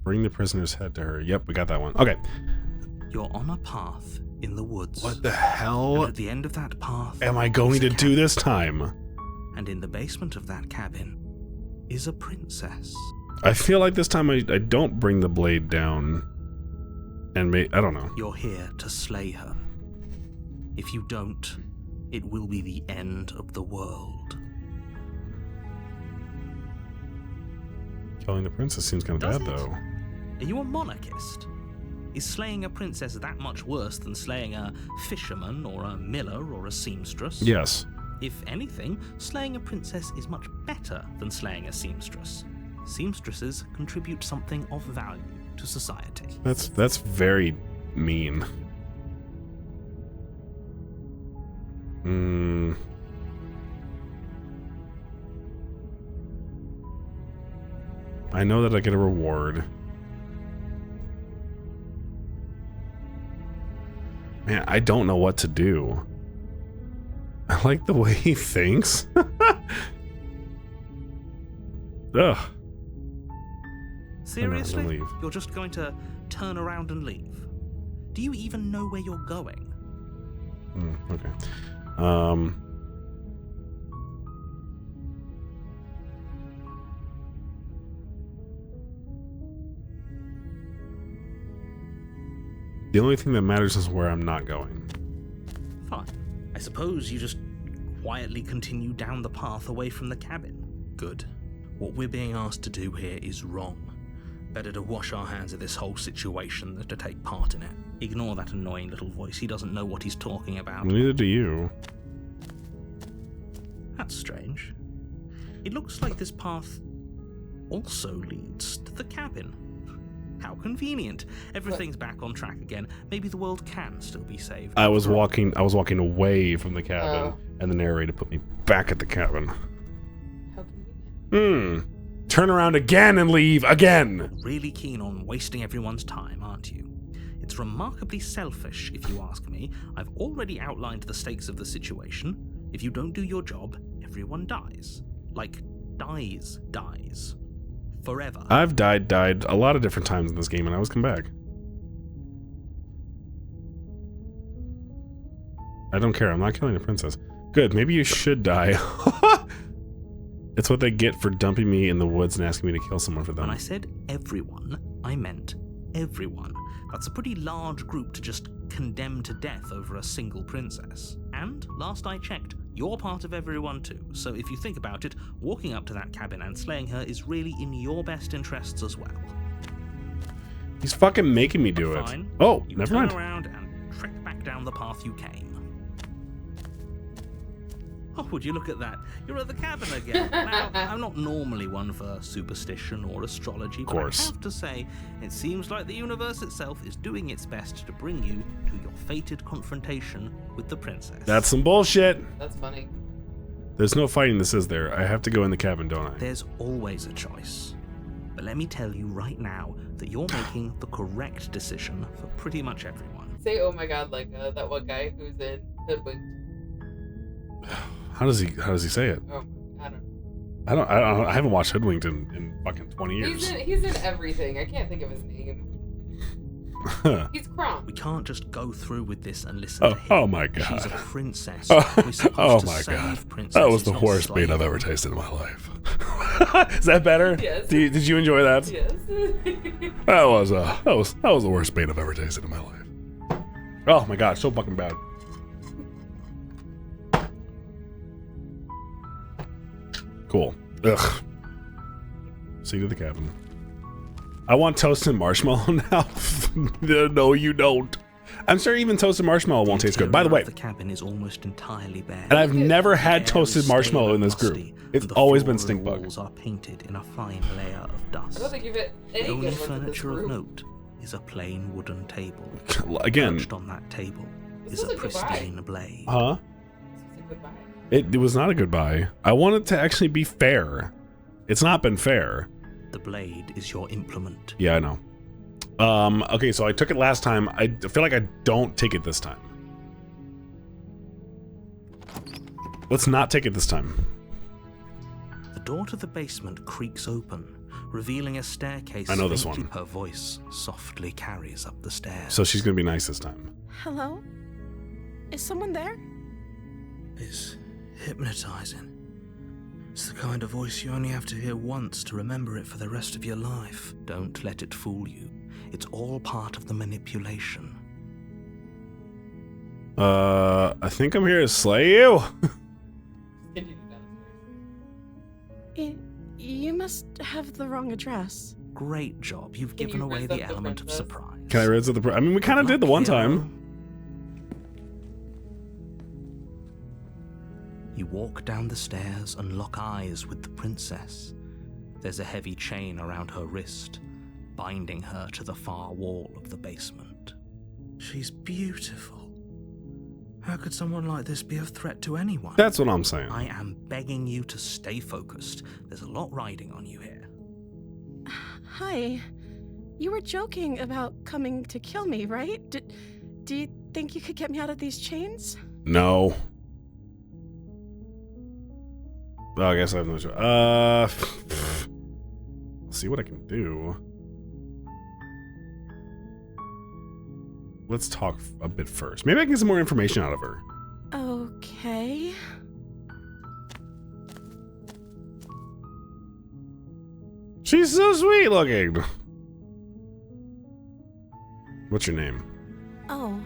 Bring the prisoner's head to her. Yep, we got that one. Okay. You're on a path in the woods. What the hell and at the end of that path am I going to do this time? And in the basement of that cabin is a princess. I feel like this time I don't bring the blade down. And I don't know. You're here to slay her. If you don't, it will be the end of the world. Killing the princess seems kind of bad, though. Are you a monarchist? Is slaying a princess that much worse than slaying a fisherman or a miller or a seamstress? Yes. If anything, slaying a princess is much better than slaying a seamstress. Seamstresses contribute something of value to society. That's very mean. I know that I get a reward. Man, I don't know what to do. I like the way he thinks. Ugh. Seriously? You're just going to turn around and leave? Do you even know where you're going? Okay. The only thing that matters is where I'm not going. Fine. I suppose you just quietly continue down the path away from the cabin. Good. What we're being asked to do here is wrong. Better to wash our hands of this whole situation than to take part in it. Ignore that annoying little voice. He doesn't know what he's talking about. Neither do you. That's strange. It looks like this path also leads to the cabin. How convenient. Everything's back on track again. Maybe the world can still be saved. I was walking away from the cabin, and the narrator put me back at the cabin. How convenient. Turn around again and leave again. Really keen on wasting everyone's time, aren't you? It's remarkably selfish, if you ask me. I've already outlined the stakes of the situation. If you don't do your job, everyone dies. Like, dies. Forever. I've died a lot of different times in this game, and I always come back. I don't care. I'm not killing a princess. Good. Maybe you should die. It's what they get for dumping me in the woods and asking me to kill someone for them. When I said everyone, I meant everyone. That's a pretty large group to just condemn to death over a single princess. And, last I checked, you're part of everyone too. So if you think about it, walking up to that cabin and slaying her is really in your best interests as well. He's fucking making me do it. Fine. Oh, You never turn mind. around and trek back down the path you came. Oh, would you look at that? You're at the cabin again. Now, I'm not normally one for superstition or astrology, but I have to say, it seems like the universe itself is doing its best to bring you to your fated confrontation with the princess. That's some bullshit. That's funny. There's no fighting this, is there? I have to go in the cabin, don't I? There's always a choice. But let me tell you right now that you're making the correct decision for pretty much everyone. Say, oh my god, like that one guy who's in Hoodwinked. How does he say it? Oh, I don't know. I haven't watched Hoodwinked in fucking 20 years. He's in everything. I can't think of his name. He's Kronk. We can't just go through with this and listen to him. Oh my god. She's a princess. Oh my god. That was the worst bait I've ever tasted in my life. Is that better? Yes. Did you enjoy that? Yes. That was the worst bait I've ever tasted in my life. Oh my god, so fucking bad. Cool. Ugh. See you to the cabin. I want toast and marshmallow now. No, you don't. I'm sure even toasted marshmallow won't taste good. By the way, the cabin is almost entirely bare. And I've never had toasted marshmallow in this group. It's always been stink bug. The walls are painted in a fine layer of dust. I don't think you've hit any The only good ones in this furniture of group. note is a plain wooden table. Again. Perched on that table This is a was a goodbye. pristine blade. Huh? This was a goodbye. It was not a goodbye. I want it to actually be fair. It's not been fair. The blade is your implement. Yeah, I know. Okay, so I took it last time. I feel like I don't take it this time. Let's not take it this time. The door to the basement creaks open, revealing a staircase. I know this faintly. one. Her voice softly carries up the stairs. So she's gonna be nice this time. Hello? Is someone there? It's hypnotizing. It's the kind of voice you only have to hear once to remember it for the rest of your life. Don't let it fool you. It's all part of the manipulation. I think I'm here to slay you. Continue downstairs. You must have the wrong address. Great job. You've Can given you away raise the up the element of princess? surprise. Can I raise the? I mean, we kind of did the one time. You walk down the stairs and lock eyes with the princess. There's a heavy chain around her wrist, binding her to the far wall of the basement. She's beautiful. How could someone like this be a threat to anyone? That's what I'm saying. I am begging you to stay focused. There's a lot riding on you here. Hi. You were joking about coming to kill me, right? Do you think you could get me out of these chains? No. Oh, I guess I have no choice. I'll see what I can do. Let's talk a bit first. Maybe I can get some more information out of her. Okay. She's so sweet looking. What's your name? Oh,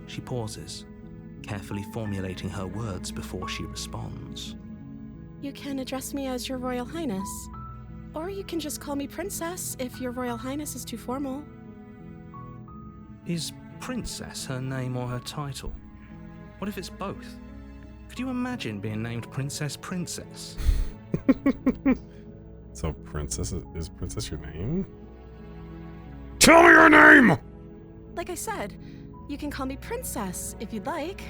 She pauses, carefully formulating her words before she responds. you can address me as Your Royal Highness. Or you can just call me Princess if Your Royal Highness is too formal. Is Princess her name or her title? What if it's both? Could you imagine being named Princess Princess? So, Princess, is Princess your name? Tell me your name! Like I said, you can call me Princess if you'd like.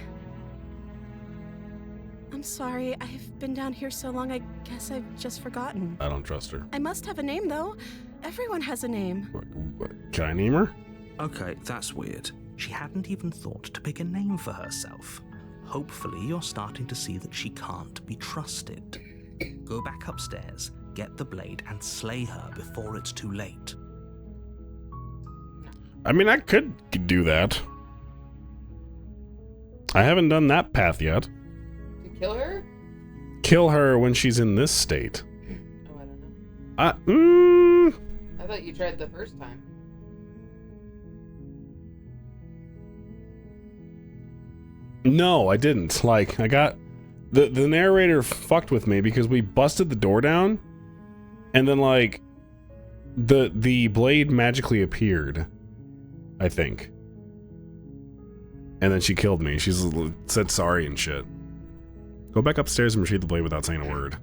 I'm sorry, I've been down here so long, I guess I've just forgotten. I don't trust her. I must have a name, though. Everyone has a name. What, can I name her? Okay, that's weird. She hadn't even thought to pick a name for herself. Hopefully you're starting to see that she can't be trusted. Go back upstairs, get the blade, and slay her before it's too late. I mean, I could do that. I haven't done that path yet. To kill her? Kill her when she's in this state. Oh, I don't know. I thought you tried the first time. No, I didn't. Like, I got... The narrator fucked with me because we busted the door down, and then, like, the blade magically appeared, I think. And then she killed me. She's said sorry and shit. Go back upstairs and retrieve the blade without saying a word.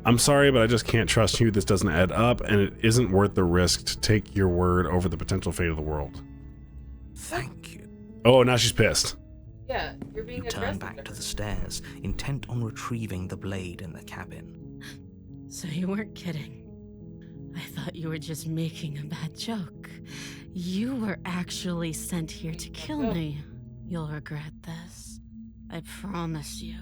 I'm sorry, but I just can't trust you. This doesn't add up, and it isn't worth the risk to take your word over the potential fate of the world. Thank you. Oh, now she's pissed. Yeah, you're being You turn aggressive back to her. the stairs, intent on retrieving the blade in the cabin. So you weren't kidding. I thought you were just making a bad joke. You were actually sent here to kill me. You'll regret this. I promise you.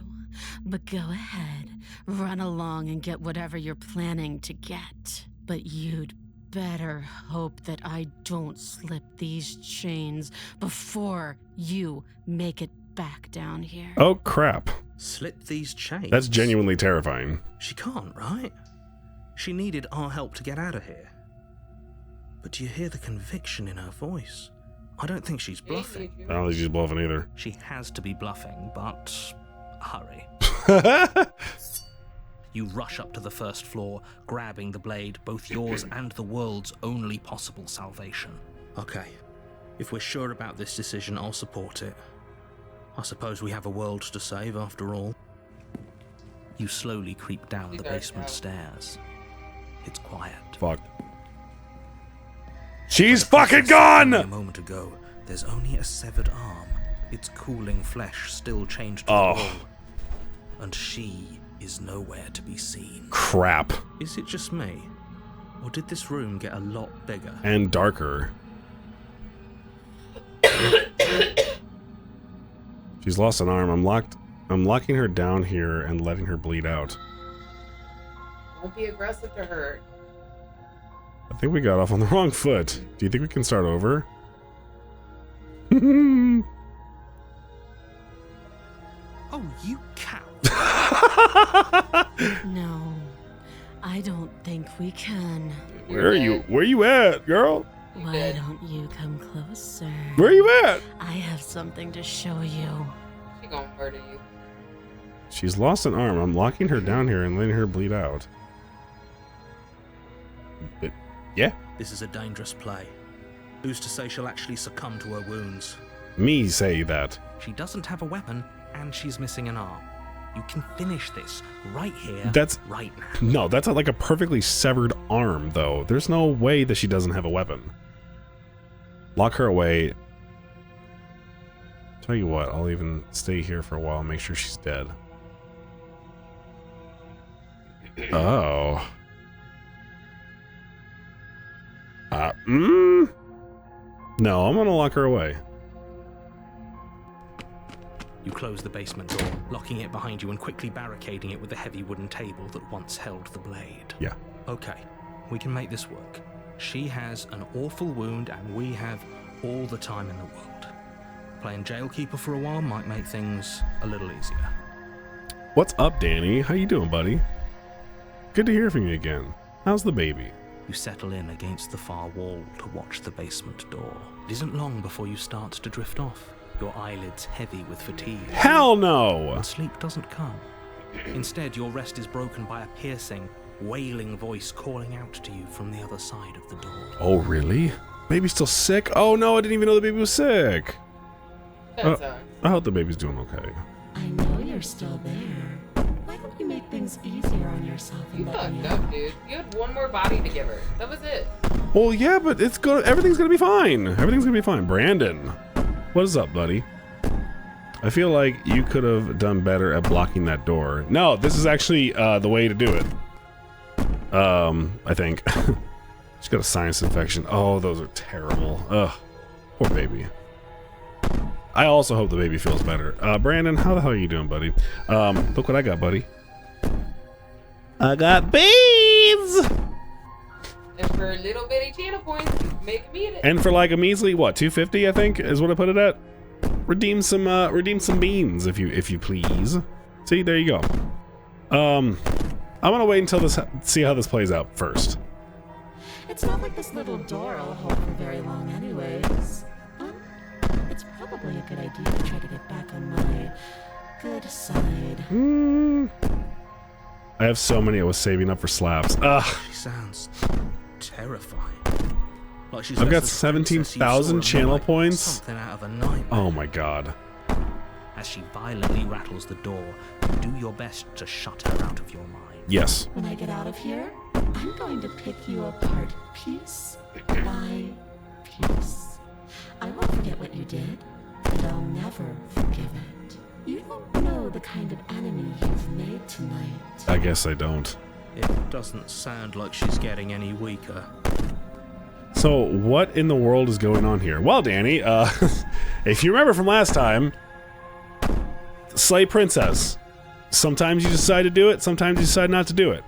But go ahead, run along and get whatever you're planning to get. But you'd better hope that I don't slip these chains before you make it back down here. Oh, crap. Slip these chains? That's genuinely terrifying. She can't, right? She needed our help to get out of here. But do you hear the conviction in her voice? I don't think she's bluffing. I don't think she's bluffing either. She has to be bluffing, but hurry. You rush up to the first floor, grabbing the blade, both yours and the world's only possible salvation. Okay, if we're sure about this decision, I'll support it. I suppose we have a world to save after all. You slowly creep down the basement stairs. It's quiet. Fuck. She's fucking gone! A moment ago, there's only a severed arm. Its cooling flesh still chained to the Oh. wall. And she is nowhere to be seen. Crap. Is it just me? Or did this room get a lot bigger? And darker. She's lost an arm. I'm locking her down here and letting her bleed out. Don't be aggressive to her. I think we got off on the wrong foot. Do you think we can start over? Oh, you cow. No, I don't think we can. Where are you? Where you at, girl? Why don't you come closer? Where are you at? I have something to show you. She gonna murder you. She's lost an arm. I'm locking her down here and letting her bleed out. Yeah? This is a dangerous play. Who's to say she'll actually succumb to her wounds? Me say that. She doesn't have a weapon, and she's missing an arm. You can finish this right here, right now. No, that's like a perfectly severed arm, though. There's no way that she doesn't have a weapon. Lock her away. Tell you what, I'll even stay here for a while and make sure she's dead. Oh. No, I'm gonna lock her away. You close the basement door, locking it behind you and quickly barricading it with the heavy wooden table that once held the blade. Yeah. Okay, we can make this work. She has an awful wound and we have all the time in the world. Playing jailkeeper for a while might make things a little easier. What's up, Danny? How you doing, buddy? Good to hear from you again. How's the baby? You settle in against the far wall to watch the basement door. It isn't long before you start to drift off, your eyelids heavy with fatigue. Hell no! And sleep doesn't come. Instead, your rest is broken by a piercing, wailing voice calling out to you from the other side of the door. Oh, really? Baby's still sick? Oh no, I didn't even know the baby was sick. That sucks. I hope the baby's doing okay. I know you're still there. Why don't you make things easier on yourself? You fucked up, dude. You had one more body to give her. That was it. Well, yeah, but it's good. Everything's gonna be fine. Everything's gonna be fine. Brandon, what is up, buddy? I feel like you could have done better at blocking that door. No, this is actually the way to do it. I think. She's got a sinus infection. Oh, those are terrible. Ugh, poor baby. I also hope the baby feels better. Brandon, how the hell are you doing, buddy? Look what I got, buddy. I got beads! And for little bitty channel points, you can make them eat it. And for like a measly, what, 250, I think, is what I put it at? Redeem some beans, if you please. See, there you go. I'm gonna wait until see how this plays out first. It's not like this little door will hold for very long anyways. It's probably a good idea to try to get back on my good side. I have so many I was saving up for slaps. Ugh. She sounds terrifying. Like she's I've got 17,000 channel points. Something out of a nightmare. Oh my god. As she violently rattles the door, you do your best to shut her out of your mind. Yes. When I get out of here, I'm going to pick you apart piece by piece. I won't forget what you did, and I'll never forgive it. You don't know the kind of enemy you've made tonight. I guess I don't. It doesn't sound like she's getting any weaker. So what in the world is going on here? Well, Danny, if you remember from last time, Slay Princess. Sometimes you decide to do it, sometimes you decide not to do it.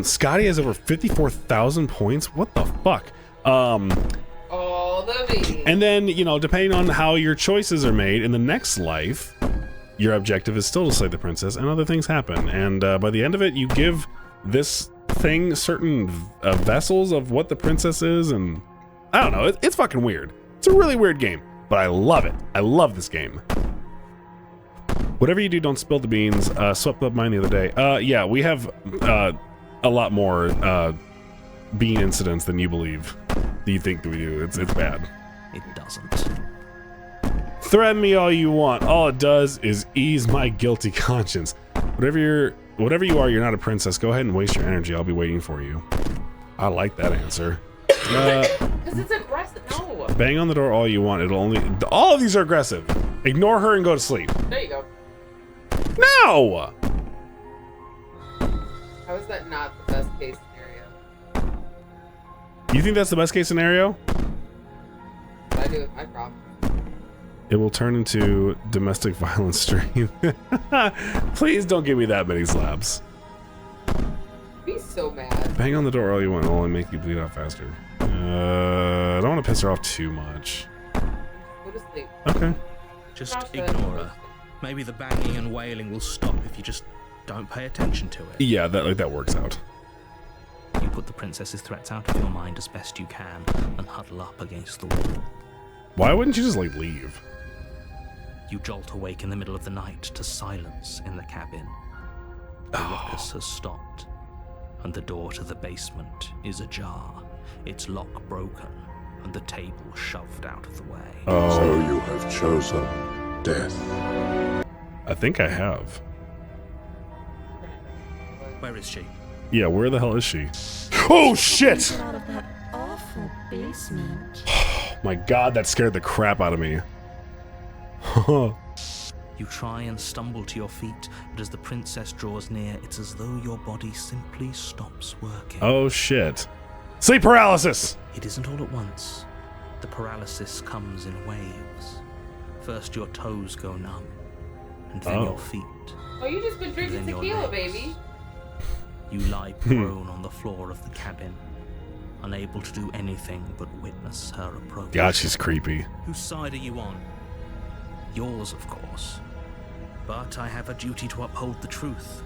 Scotty has over 54,000 points. What the fuck? All the beans. And then, you know, depending on how your choices are made in the next life, your objective is still to slay the princess, and other things happen. And by the end of it, you give this thing certain vessels of what the princess is, and I don't know. It's fucking weird. It's a really weird game, but I love it. I love this game. Whatever you do, don't spill the beans. Swept up mine the other day. Yeah, we have a lot more bean incidents than you believe. Do you think that we do? It's bad. It doesn't. Threaten me all you want. All it does is ease my guilty conscience. Whatever you are, you're not a princess. Go ahead and waste your energy. I'll be waiting for you. I like that answer. Because it's aggressive. No. Bang on the door all you want. It'll only... All of these are aggressive. Ignore her and go to sleep. There you go. No! How is that not the best case scenario? You think that's the best case scenario? I do with my problem. It will turn into domestic violence stream. Please don't give me that many slaps. Be so mad. Bang on the door all you want. It'll only make you bleed out faster. I don't want to piss her off too much. Go to sleep. Okay. Just Not good. ignore her. Maybe the banging and wailing will stop if you just don't pay attention to it. Yeah, that works out. You put the princess's threats out of your mind as best you can and huddle up against the wall. Why wouldn't you just like leave? You jolt awake in the middle of the night to silence in the cabin. The ruckus has stopped, and the door to the basement is ajar, its lock broken, and the table shoved out of the way. So you have chosen death. I think I have. Where is she? Yeah, where the hell is she? Oh shit! Get out of that awful basement. My god, that scared the crap out of me. You try and stumble to your feet, but as the princess draws near, it's as though your body simply stops working. Oh shit. Sleep paralysis! It isn't all at once. The paralysis comes in waves. First your toes go numb, and then Oh. your feet. Oh, you just been drinking Then your tequila, legs. baby. You lie prone on the floor of the cabin, unable to do anything but witness her approach. God, she's creepy. Whose side are you on? Yours, of course. But I have a duty to uphold the truth.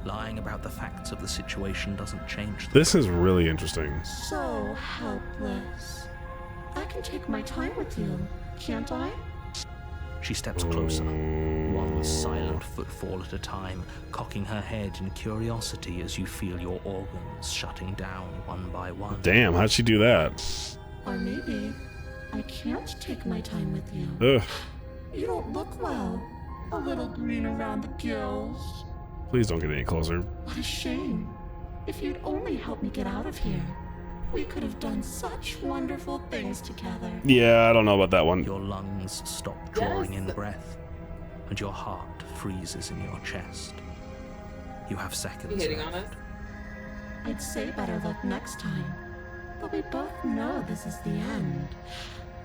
Lying about the facts of the situation doesn't change them. This is really interesting. So helpless. I can take my time with you, can't I? She steps closer, one silent footfall at a time, cocking her head in curiosity as you feel your organs shutting down one by one. Damn, how'd she do that? Or maybe I can't take my time with you. Ugh. You don't look well. A little green around the gills. Please don't get any closer. What a shame. If you'd only help me get out of here, we could have done such wonderful things together. Yeah, I don't know about that one. Your lungs stop drawing in Yes. breath, and your heart freezes in your chest. You have You seconds hitting on left. us? I'd say better luck next time. But we both know this is the end,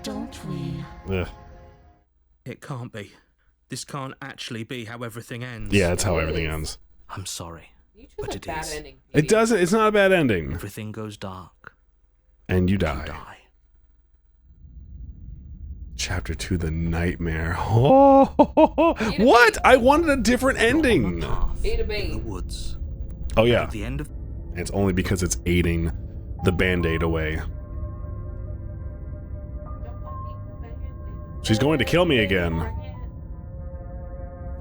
don't we? Ugh. It can't be. This can't actually be how everything ends. Yeah, that's how It everything is. ends. I'm sorry. You chose But a it bad is. ending. It doesn't, it's not a bad ending. Everything goes dark. And you You die. die. Chapter 2, The Nightmare. Oh, what? I wanted a different You're on ending. the path Ada in Bane. the woods. Oh, yeah. At the end of And it's only because it's aiding the Band-Aid away. She's going to kill me again.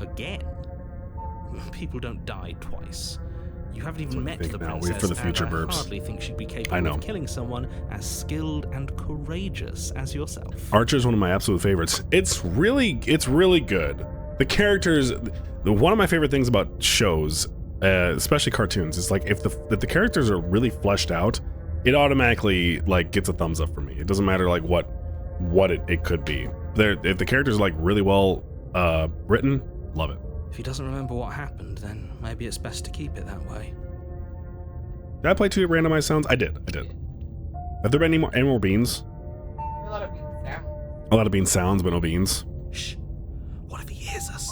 again, people don't die twice. You haven't even what I met think the now. Wait princess, for the future and burps. I hardly think she'd be capable I know. of killing someone as skilled and courageous as yourself. Archer is one of my absolute favorites. It's really good. The characters, one of my favorite things about shows, especially cartoons, is like if the characters are really fleshed out, it automatically like gets a thumbs up for me. It doesn't matter like what it could be. If the characters are like really well written, love it. If he doesn't remember what happened, then maybe it's best to keep it that way. Did I play 2 randomized sounds? I did. Have there been any more beans? A lot of being sound. A lot of bean sounds, but no beans. Shh. What if he hears us?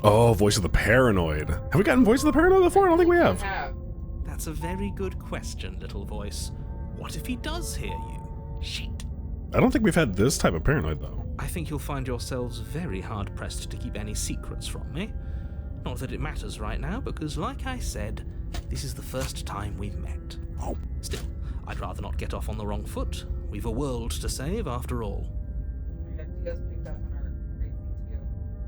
Oh, Voice of the Paranoid. Have we gotten Voice of the Paranoid before? I don't think we have. That's a very good question, little voice. What if he does hear you? Shit. I don't think we've had this type of paranoid though. I think you'll find yourselves very hard-pressed to keep any secrets from me. Not that it matters right now, because like I said, this is the first time we've met. Oh. Still, I'd rather not get off on the wrong foot. We've a world to save after all.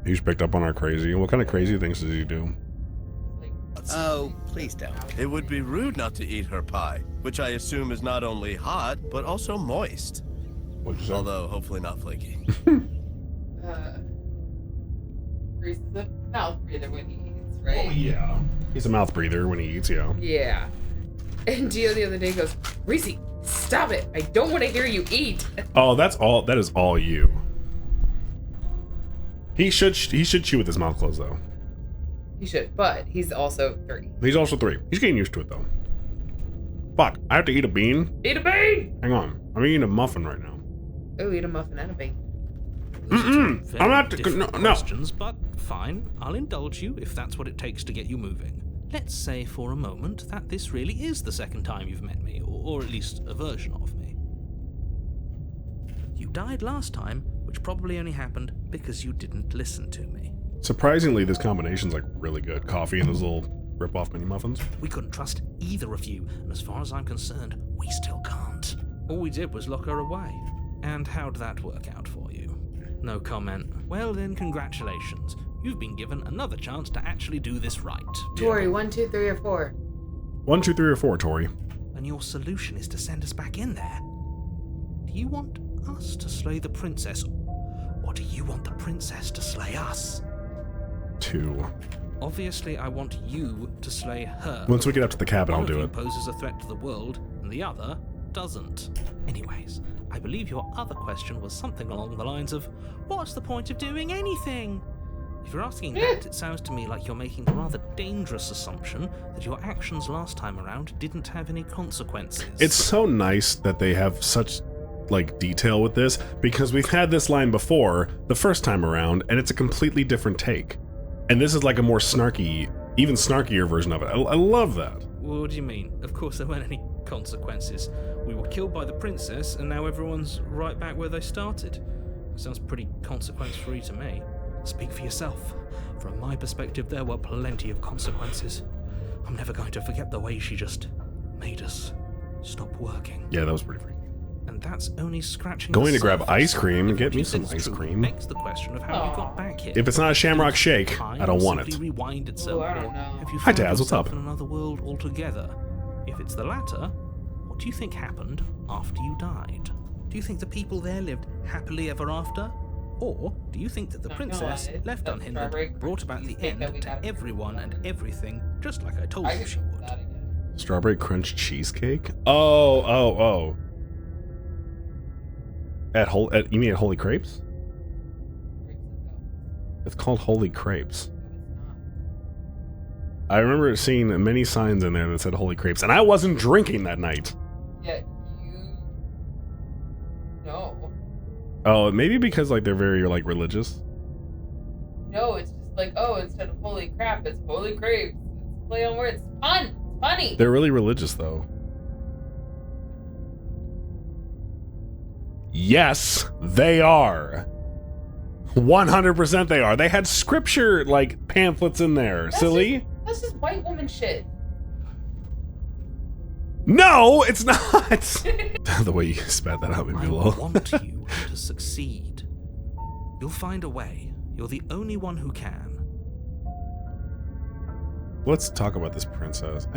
He's picked up on our crazy. What kind of crazy things does he do? Oh, please don't. It would be rude not to eat her pie, which I assume is not only hot, but also moist. What'd you say? Although, hopefully not flaky. Reese is a mouth breather when he eats, right? Oh, yeah. He's a mouth breather when he eats, yeah. Yeah. And Gio the other day goes, Reese, stop it. I don't want to hear you eat. Oh, that is all you. He should chew with his mouth closed though. He should, but he's also 30. He's also 3. He's getting used to it though. Fuck, I have to eat a bean? Eat a bean! Hang on. I'm eating a muffin right now. Oh, eat a muffin and a bean. Those are two very I'm not- different no. questions, but fine. I'll indulge you if that's what it takes to get you moving. let's say for a moment that this really is the second time you've met me, or at least a version of me. You died last time, which probably only happened because you didn't listen to me. Surprisingly, this combination's like really good. Coffee and those little rip-off mini muffins. We couldn't trust either of you, and as far as I'm concerned, we still can't. All we did was lock her away. And how'd that work out for you? No comment. Well then, congratulations. You've been given another chance to actually do this right. Tori, 1, 2, 3, or 4. 1, 2, 3, or 4, Tori. And your solution is to send us back in there. Do you want us to slay the princess, or do you want the princess to slay us? 2. Obviously, I want you to slay her. Once we get up to the cabin, I'll do it. One of you poses a threat to the world, and the other doesn't. Anyways, I believe your other question was something along the lines of, what's the point of doing anything? If you're asking that, it sounds to me like you're making the rather dangerous assumption that your actions last time around didn't have any consequences. It's so nice that they have such, like, detail with this, because we've had this line before, the first time around, and it's a completely different take. And this is like a more snarky, even snarkier version of it. I love that. What do you mean? Of course there weren't any consequences. We were killed by the princess, and now everyone's right back where they started. It sounds pretty consequence-free to me. Speak for yourself. From my perspective, there were plenty of consequences. I'm never going to forget the way she just made us stop working. Yeah, that was pretty freaky. And that's only scratching Going the to grab surface. ice cream, If get what me you some said is ice true, cream. Begs the question of how you got back here. If it's not a Shamrock Shake, Time I don't want simply it. Rewind itself, Ooh, I don't or know. have you Hi, found Daz, what's yourself up? in another world altogether? If it's the latter, what do you think happened after you died? Do you think the people there lived happily ever after? Or do you think that the princess, left That's unhindered, strawberry brought about the cheesecake end that we to got. everyone and everything, just like I told I you could she do would? that again. Strawberry crunch cheesecake? Oh. You mean at Holy Crepes? It's called Holy Crepes. I remember seeing many signs in there that said Holy Crepes, and I wasn't drinking that night. Yeah, you... No. Oh, maybe because like they're very like religious. No, it's just like, oh, instead of holy crap, it's holy crepes. It's play on words. It's fun. It's funny. They're really religious though. Yes, they are. 100% they are. They had scripture like pamphlets in there. Silly. That's just white woman shit. No, it's not. The way you spat that out made me I a little. want you to succeed. You'll find a way. You're the only one who can. Let's talk about this princess.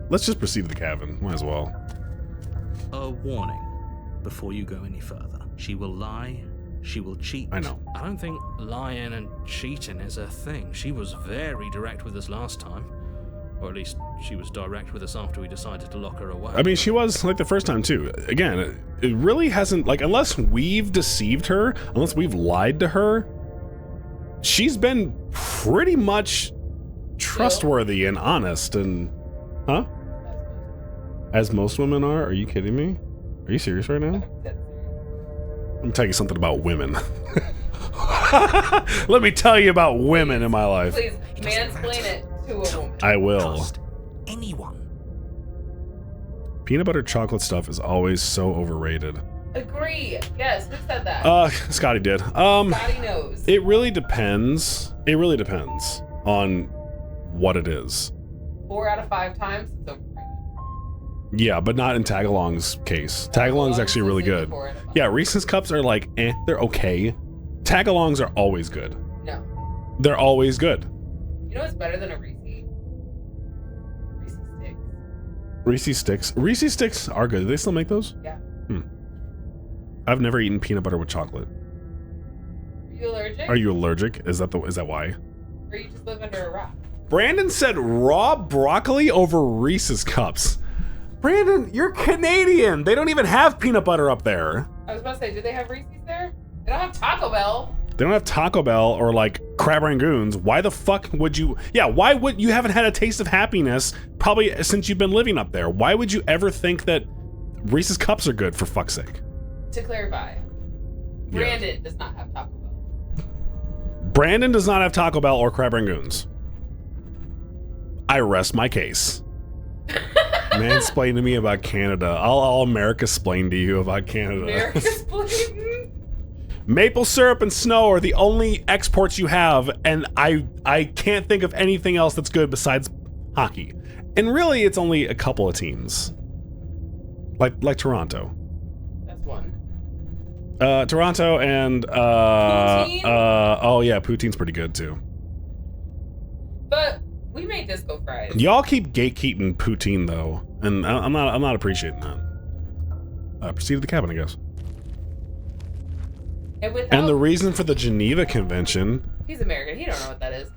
Let's just proceed to the cabin. Might as well. A warning before you go any further. She will lie. She will cheat. I know. I don't think lying and cheating is a thing. She was very direct with us last time. Or at least she was direct with us after we decided to lock her away. I mean, she was like the first time too. Again, it really hasn't, like, unless we've deceived her, unless we've lied to her, she's been pretty much trustworthy and honest and, huh? As most women are? Are you kidding me? Are you serious right now? Let me tell you something about women. Let me tell you about women in my life. Please, mansplain it to a woman. I will. Trust anyone. Peanut butter chocolate stuff is always so overrated. Agree. Yes, who said that? Scotty did. Scotty knows. It really depends. It really depends on what it is. 4 out of 5 times, it's overrated. Yeah, but not in Tagalong's case. Tagalong's actually really good. 4 out of 5. Yeah, Reese's Cups are like, they're okay. Tagalongs are always good. No. They're always good. You know what's better than a Reese? Reese sticks. Reese's Sticks. Reese's Sticks are good. Do they still make those? Yeah. I've never eaten peanut butter with chocolate. Are you allergic? Are you allergic? Is that why? Or you just live under a rock? Brandon said raw broccoli over Reese's Cups. Brandon, you're Canadian. They don't even have peanut butter up there. I was about to say, do they have Reese's there? They don't have Taco Bell. They don't have Taco Bell or like Crab Rangoons. Why the fuck would you? Yeah, why would you haven't had a taste of happiness probably since you've been living up there? Why would you ever think that Reese's Cups are good, for fuck's sake? To clarify, Brandon does not have Taco Bell. Brandon does not have Taco Bell or Crab Rangoons. I rest my case. Mansplain to me about Canada. I'll America-splain to you about Canada. America-splain? Maple syrup and snow are the only exports you have, and I can't think of anything else that's good besides hockey. And really, it's only a couple of teams. Like Toronto. That's one. Toronto and Poutine? oh yeah, poutine's pretty good too. But we made disco fries. Y'all keep gatekeeping poutine though, and I'm not appreciating that. Proceed to the cabin, I guess. And the reason for the Geneva Convention. He's American. He don't know what that is.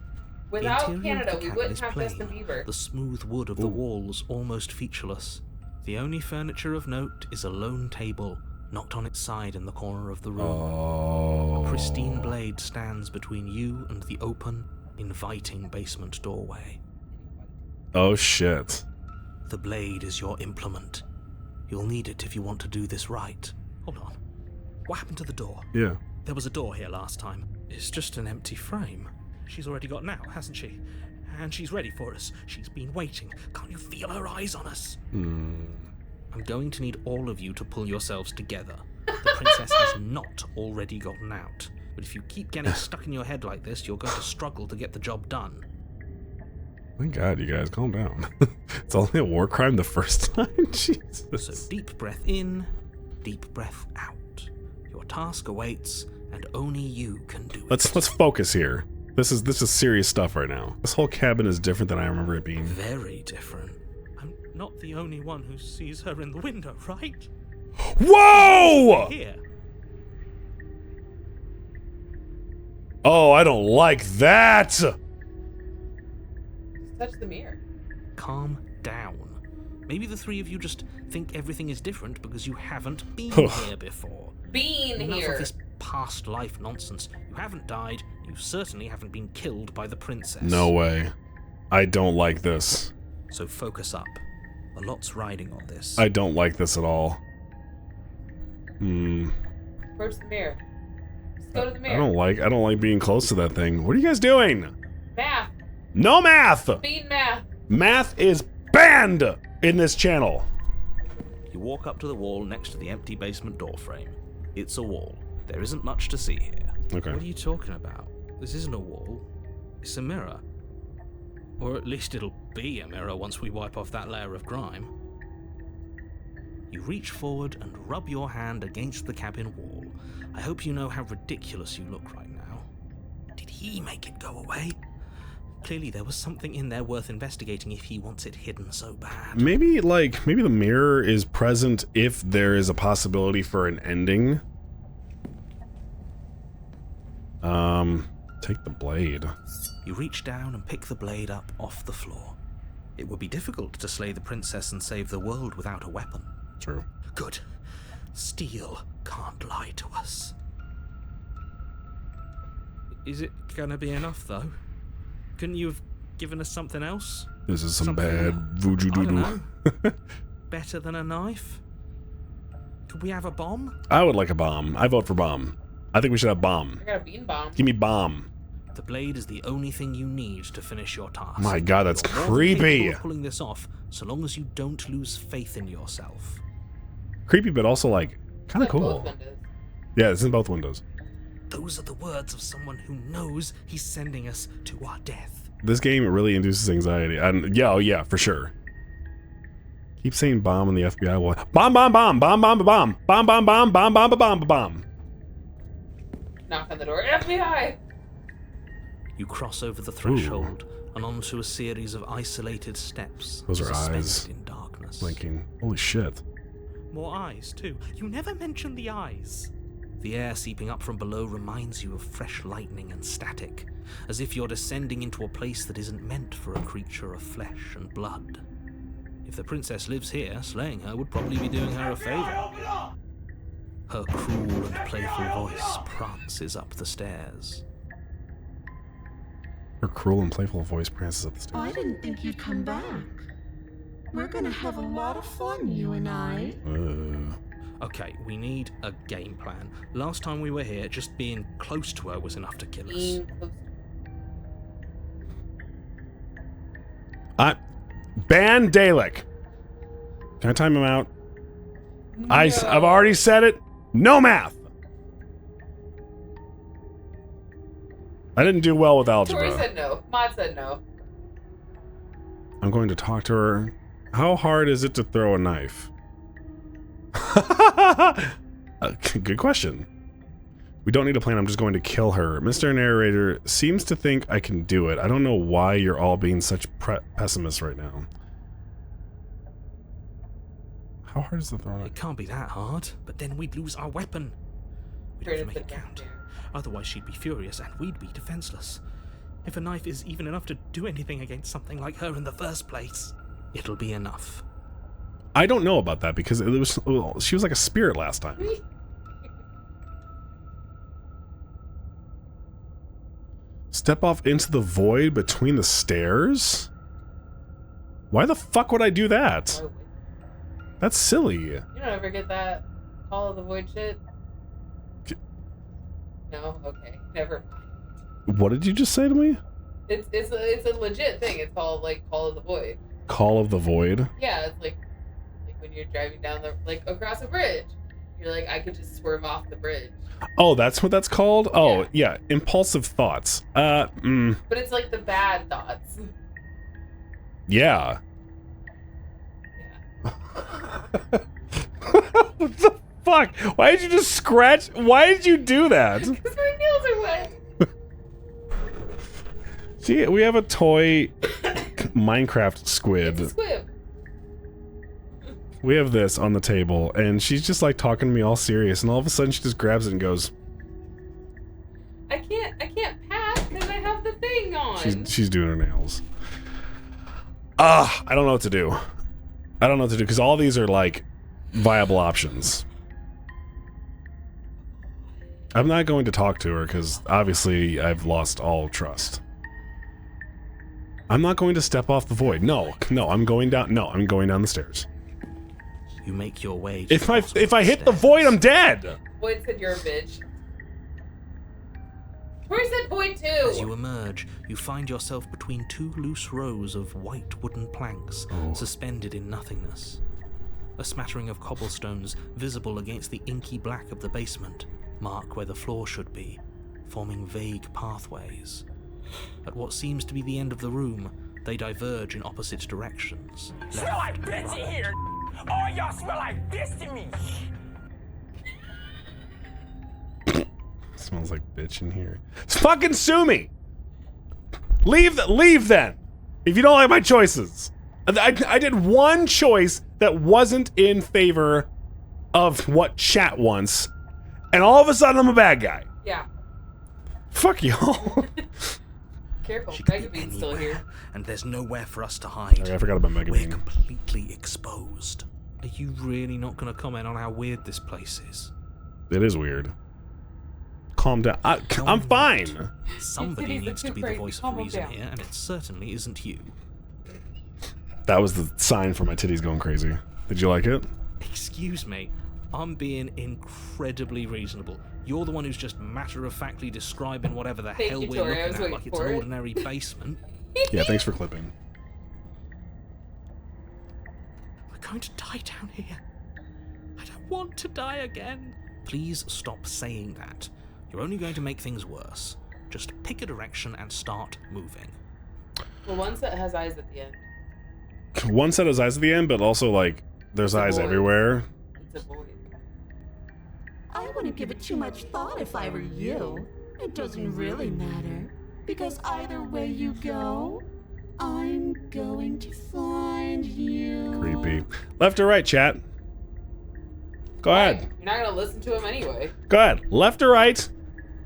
Without Canada, we wouldn't have plain, Justin Bieber. The smooth wood of the walls almost featureless. The only furniture of note is a lone table, knocked on its side in the corner of the room. Oh. A pristine blade stands between you and the open, inviting basement doorway. Oh shit. The blade is your implement. You'll need it if you want to do this right. Hold on. What happened to the door? Yeah. There was a door here last time. It's just an empty frame. She's already got out, hasn't she? And she's ready for us. She's been waiting. Can't you feel her eyes on us? I'm going to need all of you to pull yourselves together. The princess has not already gotten out. But if you keep getting stuck in your head like this, you're going to struggle to get the job done. Thank God, you guys, calm down. It's only a war crime the first time? Jesus. So deep breath in, deep breath out. Your task awaits, and only you can do it. Let's focus here. This is serious stuff right now. This whole cabin is different than I remember it being. Very different. I'm not the only one who sees her in the window, right? Whoa! Here. Oh, I don't like that! Just touch the mirror. Calm down. Maybe the three of you just think everything is different because you haven't been here before. Enough of this past life nonsense. You haven't died. You certainly haven't been killed by the princess. No way. I don't like this. So focus up. A lot's riding on this. I don't like this at all. Approach the mirror. Just go to the mirror. I don't like being close to that thing. What are you guys doing? Math. No math! Speed math. Math is banned in this channel. You walk up to the wall next to the empty basement door frame. It's a wall. There isn't much to see here. Okay. What are you talking about? This isn't a wall. It's a mirror. Or at least it'll be a mirror once we wipe off that layer of grime. You reach forward and rub your hand against the cabin wall. I hope you know how ridiculous you look right now. Did he make it go away? Clearly there was something in there worth investigating if he wants it hidden so bad. Maybe the mirror is present if there is a possibility for an ending. Take the blade. You reach down and pick the blade up off the floor. It would be difficult to slay the princess and save the world without a weapon. True. Good. Steel can't lie to us. Is it gonna be enough, though? Couldn't you have given us something else? This is some Something, bad voodoo I don't doodoo. know. Better than a knife? Could we have a bomb? I would like a bomb. I vote for bomb. I think we should have bomb. I got a bean bomb. Give me bomb. The blade is the only thing you need to finish your task. My God, that's You're more than creepy. capable of pulling this off, so long as you don't lose faith in yourself. Creepy, but also like kind of Both cool. windows. Yeah, it's in both windows. Those are the words of someone who knows he's sending us to our death. This game really induces anxiety. And yeah, oh yeah, for sure. Keep saying bomb in the FBI wall. Bomb, bomb, bomb, bomb, bomb, bomb, bomb, bomb, bomb, bomb, bomb, bomb, bomb. Knock on the door. FBI! You cross over the threshold and onto a series of isolated steps. Those are suspended eyes. in darkness. Blinking. Holy shit. More eyes, too. You never mention the eyes. The air seeping up from below reminds you of fresh lightning and static, as if you're descending into a place that isn't meant for a creature of flesh and blood. If the princess lives here, slaying her would probably be doing her a favor. Her cruel and playful voice prances up the stairs. Her cruel and playful voice prances up the stairs. I didn't think you'd come back. We're gonna have a lot of fun, you and I. Okay, we need a game plan. Last time we were here, just being close to her was enough to kill us. Being close. Ban Dalek. Can I time him out? I've already said it. No math. I didn't do well with algebra. Tori said no. Mod said no. I'm going to talk to her. How hard is it to throw a knife? Good question. We don't need a plan. I'm just going to kill her. Mr. Narrator seems to think I can do it. I don't know why you're all being such pessimists right now. How hard is the throw? It can't be that hard, but then we'd lose our weapon. We'd have to make it count. Otherwise she'd be furious and we'd be defenseless. If a knife is even enough to do anything against something like her in the first place, it'll be enough. I don't know about that because it was she was like a spirit last time. Step off into the void between the stairs? Why the fuck would I do that? That's silly. You don't ever get that Call of the Void shit? No? Okay. Never mind. What did you just say to me? It's a legit thing. It's called, like, Call of the Void. Call of the Void? Yeah, it's like when you're driving down across a bridge. You're like, I could just swerve off the bridge. Oh, that's what that's called? Oh, yeah. Impulsive thoughts. But it's like the bad thoughts. Yeah. What the fuck? Why did you just scratch? Why did you do that? Because my nails are wet. See, we have a toy Minecraft squid. It's a squib. We have this on the table, and she's just like talking to me all serious, and all of a sudden she just grabs it and goes. I can't pass because I have the thing on. She's doing her nails. I don't know what to do. I don't know what to do because all these are like viable options. I'm not going to talk to her because obviously I've lost all trust. I'm not going to step off the void. No, I'm going down. No, I'm going down the stairs. You make your way. If I hit the void, I'm dead. Void said you're a bitch. Tori said void too. As you emerge, you find yourself between two loose rows of white wooden planks suspended in nothingness. A smattering of cobblestones visible against the inky black of the basement mark where the floor should be, forming vague pathways. At what seems to be the end of the room, they diverge in opposite directions. Smell like bitch in here! All y'all smell like bitch to me! Smells like bitch in here. Fucking sue me! Leave then! If you don't like my choices. I did one choice that wasn't in favor of what chat wants, and all of a sudden I'm a bad guy. Yeah. Fuck y'all. Careful, She could Mega be Bean's still anywhere, here. and there's nowhere for us to hide. Okay, I forgot about Mega We're Bean. completely exposed. Are you really not going to comment on how weird this place is? It is weird. Calm down. I'm fine. Somebody Cities are needs too to be the crazy. voice of Calm reason down. here, and it certainly isn't you. That was the sign for my titties going crazy. Did you like it? Excuse me, I'm being incredibly reasonable. You're the one who's just matter-of-factly describing whatever the Thank hell you, we're Tori. I was looking at waiting like it's for an it. ordinary basement. Yeah, thanks for clipping. We're going to die down here. I don't want to die again. Please stop saying that. You're only going to make things worse. Just pick a direction and start moving. Well, one set has eyes at the end. One set has eyes at the end, but also like there's eyes void. everywhere. It's a void. I wouldn't give it too much thought if I were you. It doesn't really matter, because either way you go, I'm going to find you. Creepy. Left or right, chat? Go ahead. You're not gonna listen to him anyway. Go ahead. Left or right?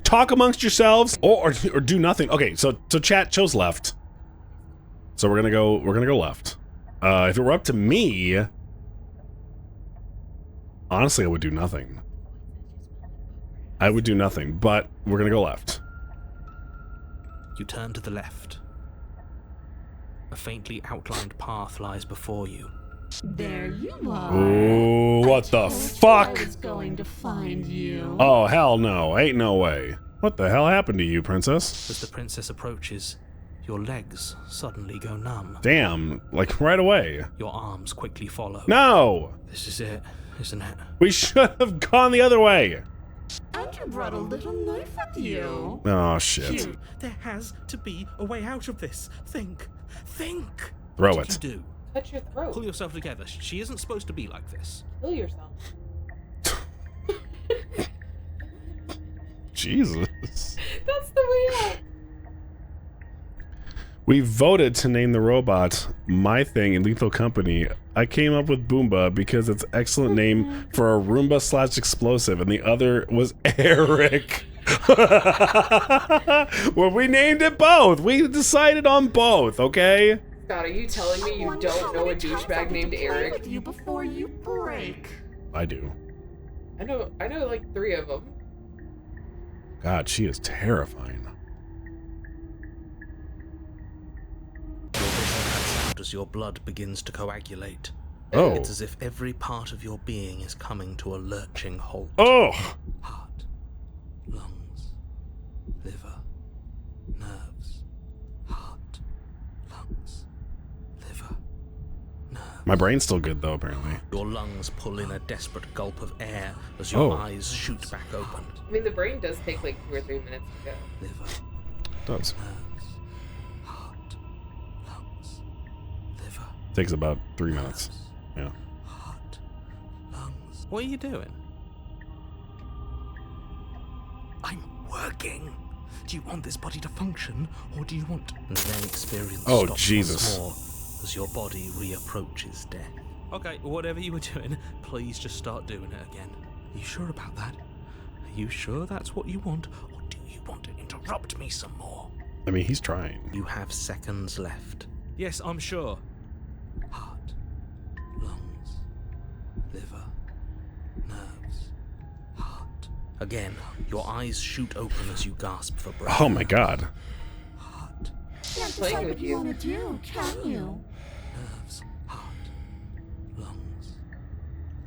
Talk amongst yourselves, or do nothing. Okay, so chat chose left. So we're gonna go left. If it were up to me, honestly, I would do nothing. I would do nothing, but we're gonna go left. You turn to the left. A faintly outlined path lies before you. There you are. Ooh, what the I fuck? was going to find you. Oh, hell no. Ain't no way. What the hell happened to you, princess? As the princess approaches, Your legs suddenly go numb. Damn, like right away. Your arms quickly follow. No! This is it, isn't it? We should have gone the other way. And you brought a little knife with you. Oh, shit. Hugh, there has to be a way out of this. Think. Think. Throw What it. did you do? Cut your throat. Pull yourself together. She isn't supposed to be like this. Kill yourself. Jesus. That's the way out. We voted to name the robot My Thing in Lethal Company. I came up with Boomba because it's an excellent name for a Roomba/explosive, and the other was Eric. Well, we named it both. We decided on both, okay? God, are you telling me you don't know a douchebag named Eric? With you before you break. I do. I know like 3 of them. God, she is terrifying. Your vision cuts out as your blood begins to coagulate. Oh. It's as if every part of your being is coming to a lurching halt. Oh! Heart, lungs, liver, nerves. Heart, lungs, liver, nerves. My brain's still good, though, apparently. Your lungs pull in a desperate gulp of air as your Oh. eyes shoot back open. I mean, the brain does take like 2 or 3 minutes to go. Liver, It does. nerves, heart, lungs, liver, Takes about 3 minutes. Yeah. heart, lungs. What are you doing? I'm working. Do you want this body to function, or do you want and then experience Oh, stop Jesus. once more as your body reapproaches death? Okay, whatever you were doing, please just start doing it again. Are you sure about that? Are you sure that's what you want, or do you want to interrupt me some more? I mean, he's trying. You have seconds left. Yes, I'm sure. Heart, lungs, liver, nerves, heart. Again, your eyes shoot open as you gasp for breath. Oh my god. Heart, Can't Playing decide with what you you. want to do, can you? nerves, heart, lungs,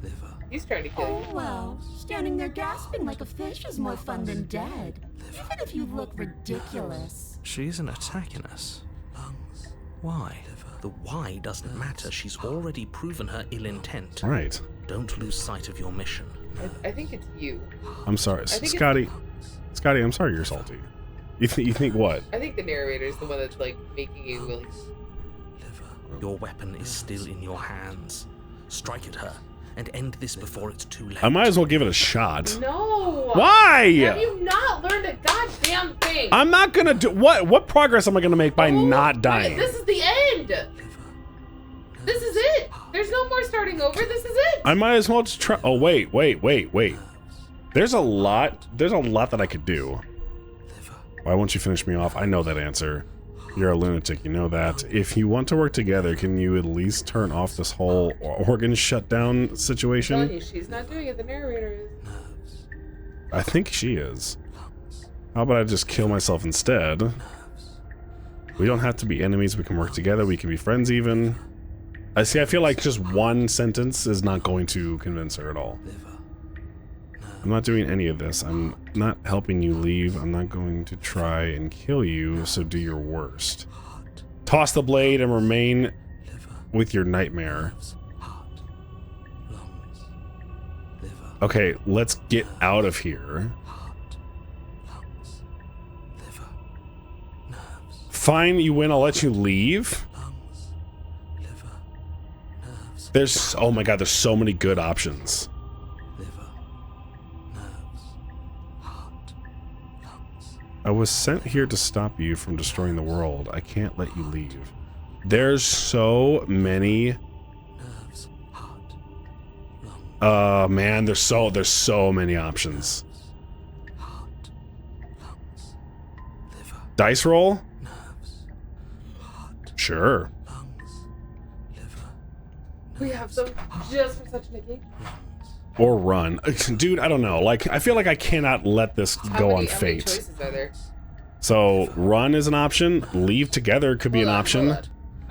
liver, He's trying to kill you. Oh well, standing there gasping like a fish is more fun than dead. Even if you look ridiculous. She isn't attacking us. Lungs. Why? The why doesn't matter. She's already proven her ill intent. Right. Don't lose sight of your mission. I think it's you. I'm sorry. think it's- Scotty. Scotty, I'm sorry you're salty. You think what? I think the narrator is the one that's like making you like. Your weapon is still in your hands. Strike at her and end this before it's too late. I might as well give it a shot. No. Why? Have you not learned a goddamn thing? I'm not gonna do what progress am I gonna make by Oh, not dying? This is the end. This is it. There's no more starting over. This is it. I might as well just try. Oh wait. There's a lot that I could do. Why won't you finish me off? I know that answer. You're a lunatic, you know that. If you want to work together, can you at least turn off this whole organ shutdown I'm telling situation? you, she's not doing it. The narrator is. I think she is. How about I just kill myself instead? We don't have to be enemies, we can work together, we can be friends even. I feel like just one sentence is not going to convince her at all. I'm not doing any of this. I'm not helping you leave. I'm not going to try and kill you, so do your worst. Toss the blade and remain with your nightmare. Okay, let's get out of here. Fine, you win, I'll let you leave. There's, oh my god, there's so many good options. I was sent here to stop you from destroying the world. I can't let you leave. There's so many. Man, there's so many options. Dice roll? Sure. We have some just for such an occasion. Or run. Dude, I don't know. Like, I feel like I cannot let this go on How many fate. choices are there? So, run is an option. Leave together could be an Hold on, option. hold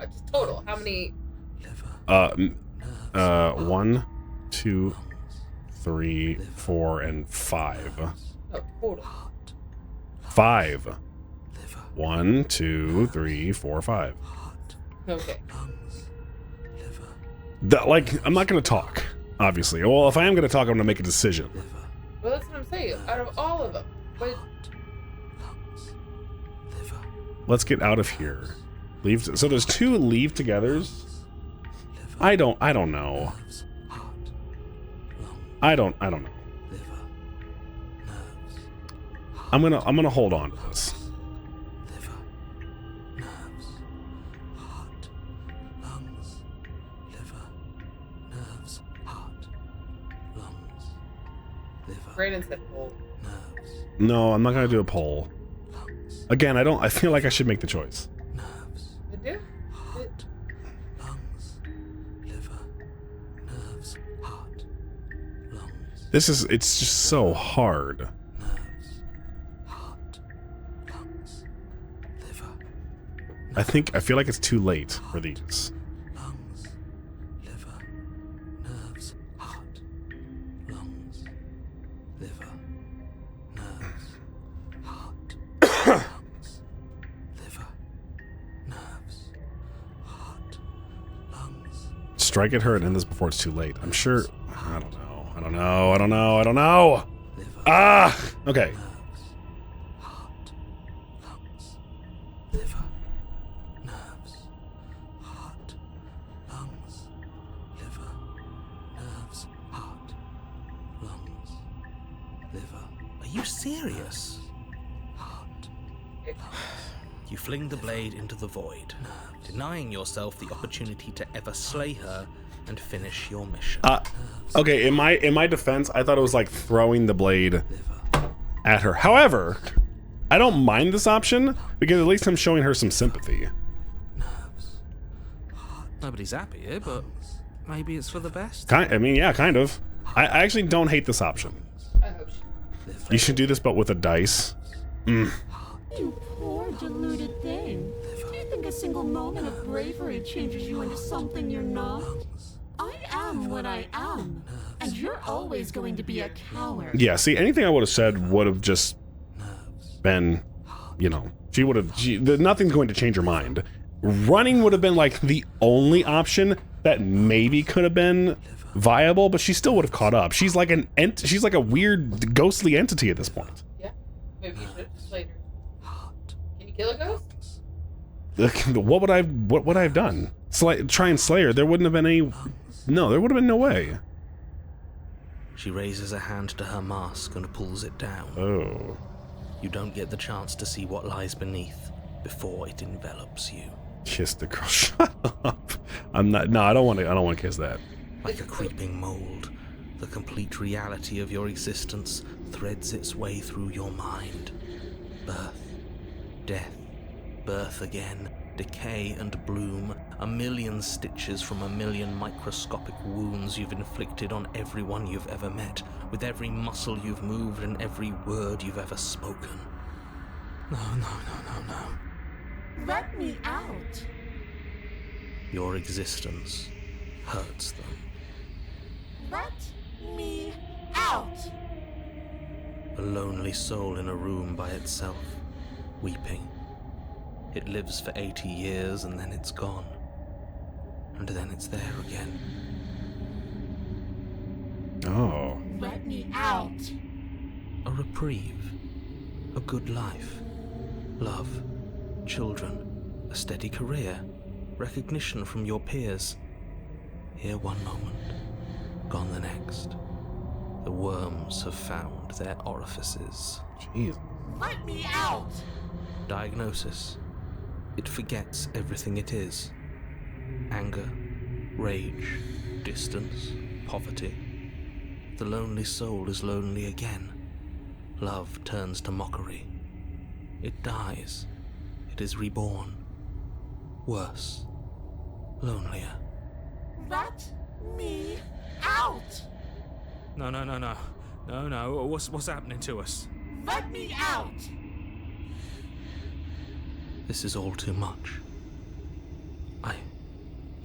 on. Just total. How many? 1, 2, 3, 4, and 5. No, total. 5. 1, 2, 3, 4, 5. Okay. Like, I'm not gonna talk, obviously. Well, if I am gonna talk, I'm gonna make a decision. Well, that's what I'm saying. Out of all of them, but Let's get out of here. Leave. So there's 2 leave togethers. I don't know. I don't know. I'm gonna hold on to this. Brandon said poll. No, I'm not gonna do a poll. Again, I feel like I should make the choice. You do? It's just so hard. I feel like it's too late for these. Strike at her and end this before it's too late. I'm sure. I don't know. Ah! Okay. Are you serious? You fling the blade into the void, denying yourself the opportunity to ever slay her and finish your mission. Okay, in my defense, I thought it was like throwing the blade at her. However, I don't mind this option because at least I'm showing her some sympathy. Nobody's happy here, but maybe it's for the best. I mean, yeah, kind of. I actually don't hate this option. I hope she. You should do this, but with a dice. You poor deluded thing. Do you think a single moment of bravery changes you into something you're not? I am what I am, and you're always going to be a coward. Yeah, see, anything I would have said would have just been, you know, nothing's going to change her mind. Running would have been like the only option that maybe could have been viable, but she still would have caught up. She's like she's like a weird ghostly entity at this point. Yeah. Maybe you should have just slayed her. Can you kill a ghost? What would I have done? Try and slay her. There wouldn't have been any. No, there would have been no way. She raises a hand to her mask and pulls it down. Oh. You don't get the chance to see what lies beneath before it envelops you. Kiss the girl. Shut up. I'm not. No, I don't want to kiss that. Like a creeping mold, the complete reality of your existence threads its way through your mind. Birth, death, birth again, decay and bloom, a million stitches from a million microscopic wounds you've inflicted on everyone you've ever met, with every muscle you've moved and every word you've ever spoken. No. Let me out. Your existence hurts them. Let me out. A lonely soul in a room by itself, weeping. It lives for 80 years and then it's gone. And then it's there again. Oh. Let me out. A reprieve. A good life. Love. Children. A steady career. Recognition from your peers. Here one moment. Gone the next. The worms have found their orifices. Jeez. Let me out. Diagnosis. It forgets everything it is. Anger, rage, distance, poverty. The lonely soul is lonely again. Love turns to mockery. It dies. It is reborn. Worse. Lonelier. Let me out. No. What's happening to us? Let me out. This is all too much. I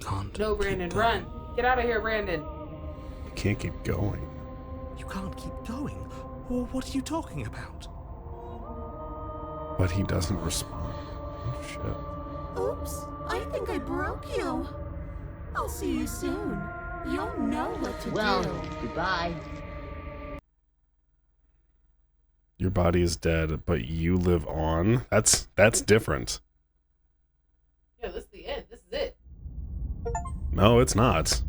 can't. No, Brandon, keep going. run. Get out of here, Brandon. You can't keep going. You can't keep going. Well, what are you talking about? But he doesn't respond. Oh, shit. Oops, I think I broke you. I'll see you soon. You'll know what to do. Goodbye. Your body is dead, but you live on. That's different. Yeah, this is the end. This is it. No, it's not.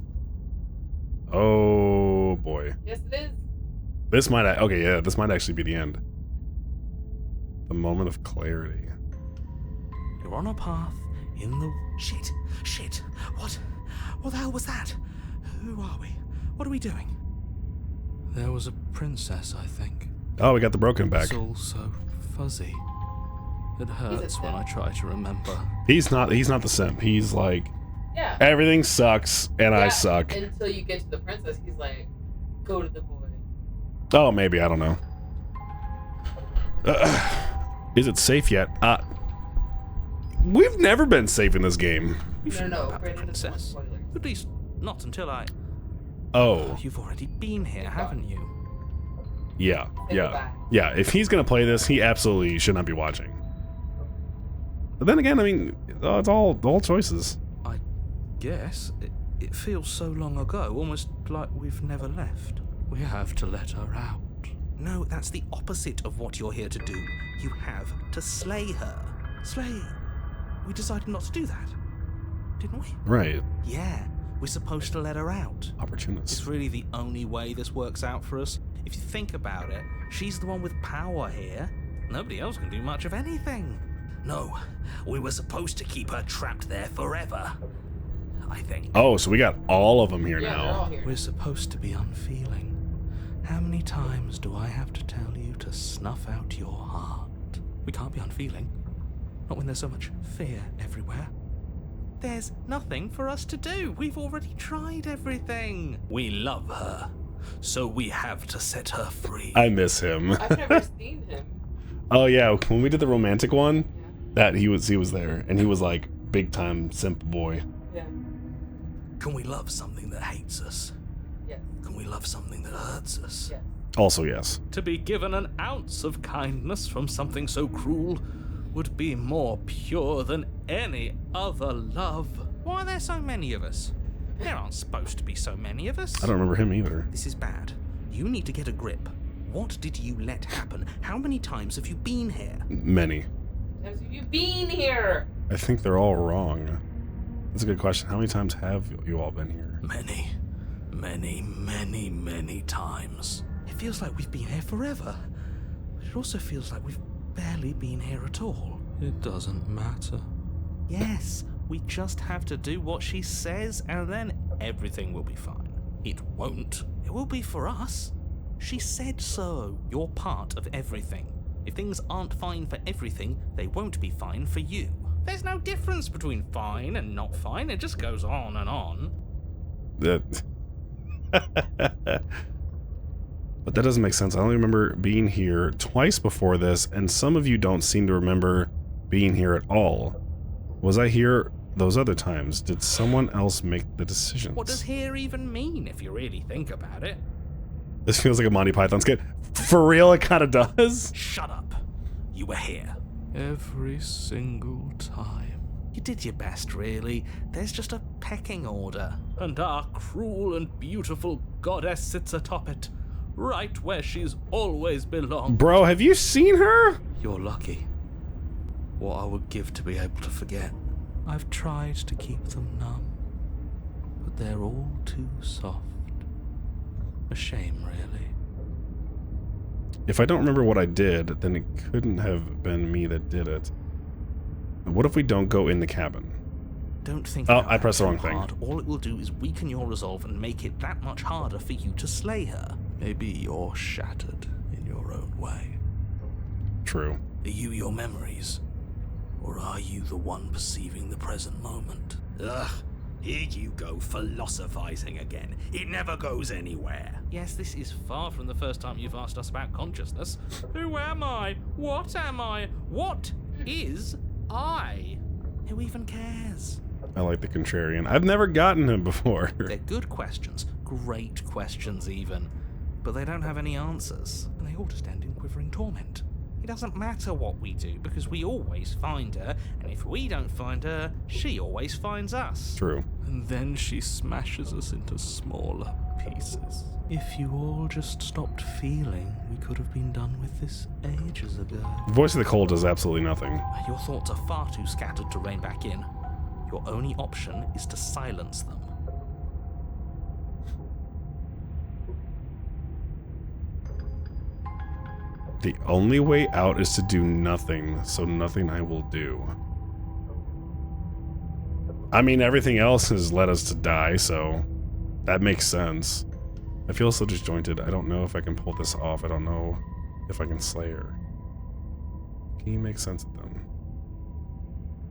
Oh boy. Yes, it is. This might. Okay, yeah, this might actually be the end. The moment of clarity. You're on a path in the... Shit. What the hell was that? Who are we? What are we doing? There was a princess, I think. Oh, we got the broken back. It's all so fuzzy. It hurts when I try to remember. He's not the simp. He's like, yeah, everything sucks and I suck. Until you get to the princess, he's like, go to the boy. Oh, maybe, I don't know. Is it safe yet? We've never been safe in this game. You should know about the princess. At least not until I... Oh. You've already been here, haven't you? Yeah. If he's gonna play this, he absolutely should not be watching. But then again, I mean, it's all choices. I guess it feels so long ago, almost like we've never left. We have to let her out. No, that's the opposite of what you're here to do. You have to slay her. Slay. We decided not to do that, didn't we? Right. Yeah, we're supposed to let her out. Opportunist. It's really the only way this works out for us. If you think about it, she's the one with power here. Nobody else can do much of anything. No, we were supposed to keep her trapped there forever, I think. Oh, so we got all of them here Yeah, now. they're all here. We're supposed to be unfeeling. How many times do I have to tell you to snuff out your heart? We can't be unfeeling. Not when there's so much fear everywhere. There's nothing for us to do. We've already tried everything. We love her, so we have to set her free. I miss him. I've never seen him. Oh yeah, when we did the romantic one, that he was there, and he was like big time simp boy. Yeah. Can we love something that hates us? Yes. Can we love something that hurts us? Yes. Also yes. To be given an ounce of kindness from something so cruel would be more pure than any other love. Why are there so many of us? There aren't supposed to be so many of us. I don't remember him either. This is bad. You need to get a grip. What did you let happen? How many times have you been here? Many. Have you been here? I think they're all wrong. That's a good question. How many times have you all been here? Many times. It feels like we've been here forever. But it also feels like we've barely been here at all. It doesn't matter. Yes, we just have to do what she says and then everything will be fine. It won't. It will be for us. She said so. You're part of everything. If things aren't fine for everything, they won't be fine for you. There's no difference between fine and not fine. It just goes on and on. But that doesn't make sense. I only remember being here twice before this, and some of you don't seem to remember being here at all. Was I here those other times? Did someone else make the decisions? What does here even mean if you really think about it? This feels like a Monty Python skit. For real, it kind of does. Shut up. You were here. Every single time. You did your best, really. There's just a pecking order. And our cruel and beautiful goddess sits atop it. Right where she's always belonged. Bro, have you seen her? You're lucky. What I would give to be able to forget. I've tried to keep them numb, but they're all too soft. A shame, really. If I don't remember what I did, then it couldn't have been me that did it. What if we don't go in the cabin? Don't think Oh, about I pressed the it wrong too thing. hard. All it will do is weaken your resolve and make it that much harder for you to slay her. Maybe you're shattered in your own way. True. Are you your memories? Or are you the one perceiving the present moment? Ugh, here you go philosophizing again. It never goes anywhere. Yes, this is far from the first time you've asked us about consciousness. Who am I? What am I? What is I? Who even cares? I like the contrarian. I've never gotten him before. They're good questions, great questions even, but they don't have any answers, and they all just end in quivering torment. It doesn't matter what we do, because we always find her, and if we don't find her, she always finds us. True. And then she smashes us into smaller pieces. If you all just stopped feeling, we could have been done with this ages ago. Voice of the Cold does absolutely nothing. Your thoughts are far too scattered to rein back in. Your only option is to silence them. The only way out is to do nothing, so nothing I will do. I mean, everything else has led us to die, so that makes sense. I feel so disjointed. I don't know if I can pull this off. I don't know if I can slay her. Can you make sense of them?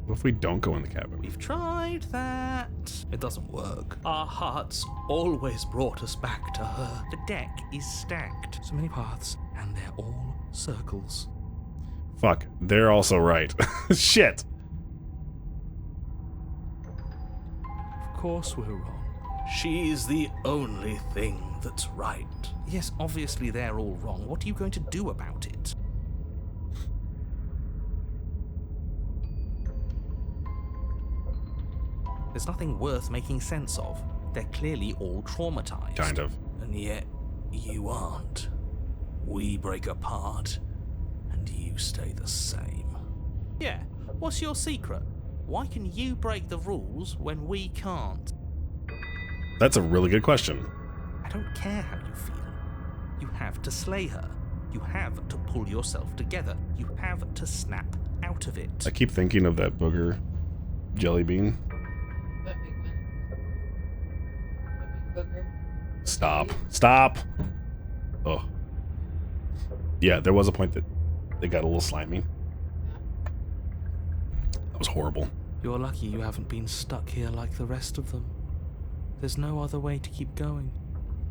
What if we don't go in the cabin? We've tried that. It doesn't work. Our hearts always brought us back to her. The deck is stacked. So many paths, and they're all circles. Fuck, they're also right. Shit. Of course we're wrong. She's the only thing that's right. Yes, obviously they're all wrong. What are you going to do about it? There's nothing worth making sense of. They're clearly all traumatized. Kind of. And yet, you aren't. We break apart, and you stay the same. Yeah, what's your secret? Why can you break the rules when we can't? That's a really good question. I don't care how you feel. You have to slay her. You have to pull yourself together. You have to snap out of it. I keep thinking of that booger jelly bean. That big one. That big booger. Stop. Stop! Oh. Yeah, there was a point that they got a little slimy. That was horrible. You're lucky you haven't been stuck here like the rest of them. There's no other way to keep going.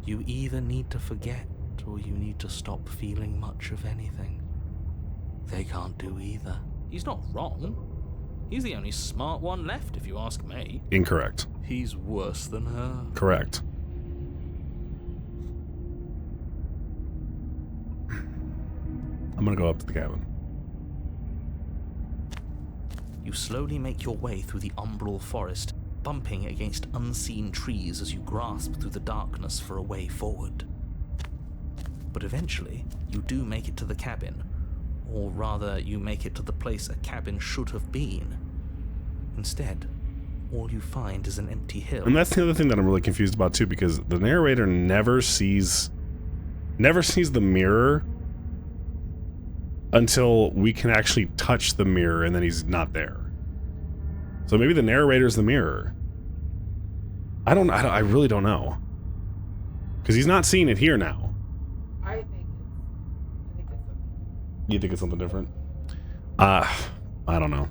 You either need to forget, or you need to stop feeling much of anything. They can't do either. He's not wrong. He's the only smart one left, if you ask me. Incorrect. He's worse than her. Correct. I'm gonna go up to the cabin. You slowly make your way through the umbral forest, bumping against unseen trees as you grasp through the darkness for a way forward. But eventually, you do make it to the cabin. Or rather, you make it to the place a cabin should have been. Instead, all you find is an empty hill. And that's the other thing that I'm really confused about too, because the narrator never sees the mirror until we can actually touch the mirror, and then he's not there. So maybe the narrator's the mirror. I really don't know. Because he's not seeing it here now. I think it's something. You think it's something different? I don't know.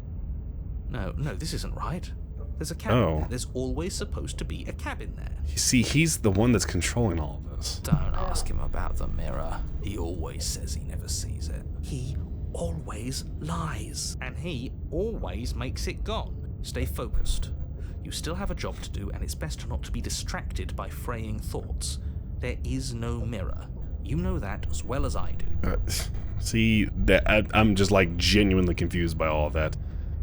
No, this isn't right. There's a cabin Oh. there. There's always supposed to be a cabin there. You see, he's the one that's controlling all of this. Don't ask him about the mirror. He always says he never sees it. He always lies. And he always makes it gone. Stay focused. You still have a job to do, and it's best not to be distracted by fraying thoughts. There is no mirror. You know that as well as I do. See, I'm just like genuinely confused by all of that.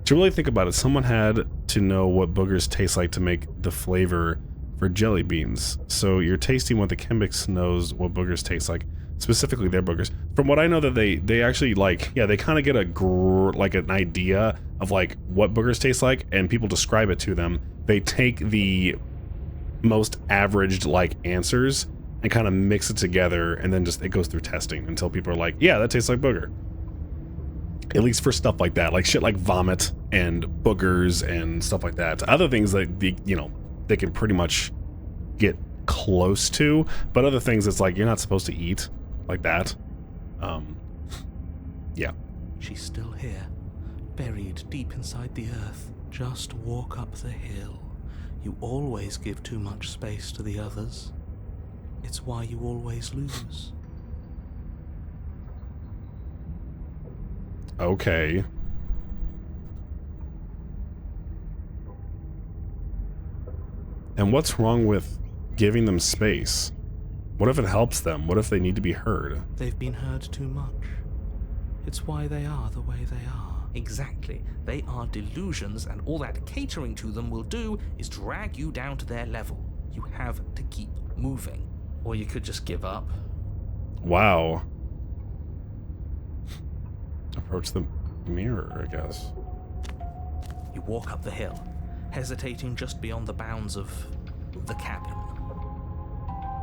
To really think about it, someone had to know what boogers taste like to make the flavor for jelly beans. So you're tasting what the Chemix knows what boogers taste like, specifically their boogers. From what I know, that they actually like, yeah, they kind of get like an idea of like what boogers taste like, and people describe it to them. They take the most averaged like answers and kind of mix it together, and then just it goes through testing until people are like, yeah, that tastes like booger. At least for stuff like that, like shit like vomit and boogers and stuff like that. Other things that they can pretty much get close to, but other things it's like you're not supposed to eat like that. Yeah. She's still here, buried deep inside the earth. Just walk up the hill. You always give too much space to the others. It's why you always lose. Okay. And what's wrong with giving them space? What if it helps them? What if they need to be heard? They've been heard too much. It's why they are the way they are. Exactly. They are delusions, and all that catering to them will do is drag you down to their level. You have to keep moving. Or you could just give up. Wow. Approach the mirror, I guess. You walk up the hill, hesitating just beyond the bounds of the cabin.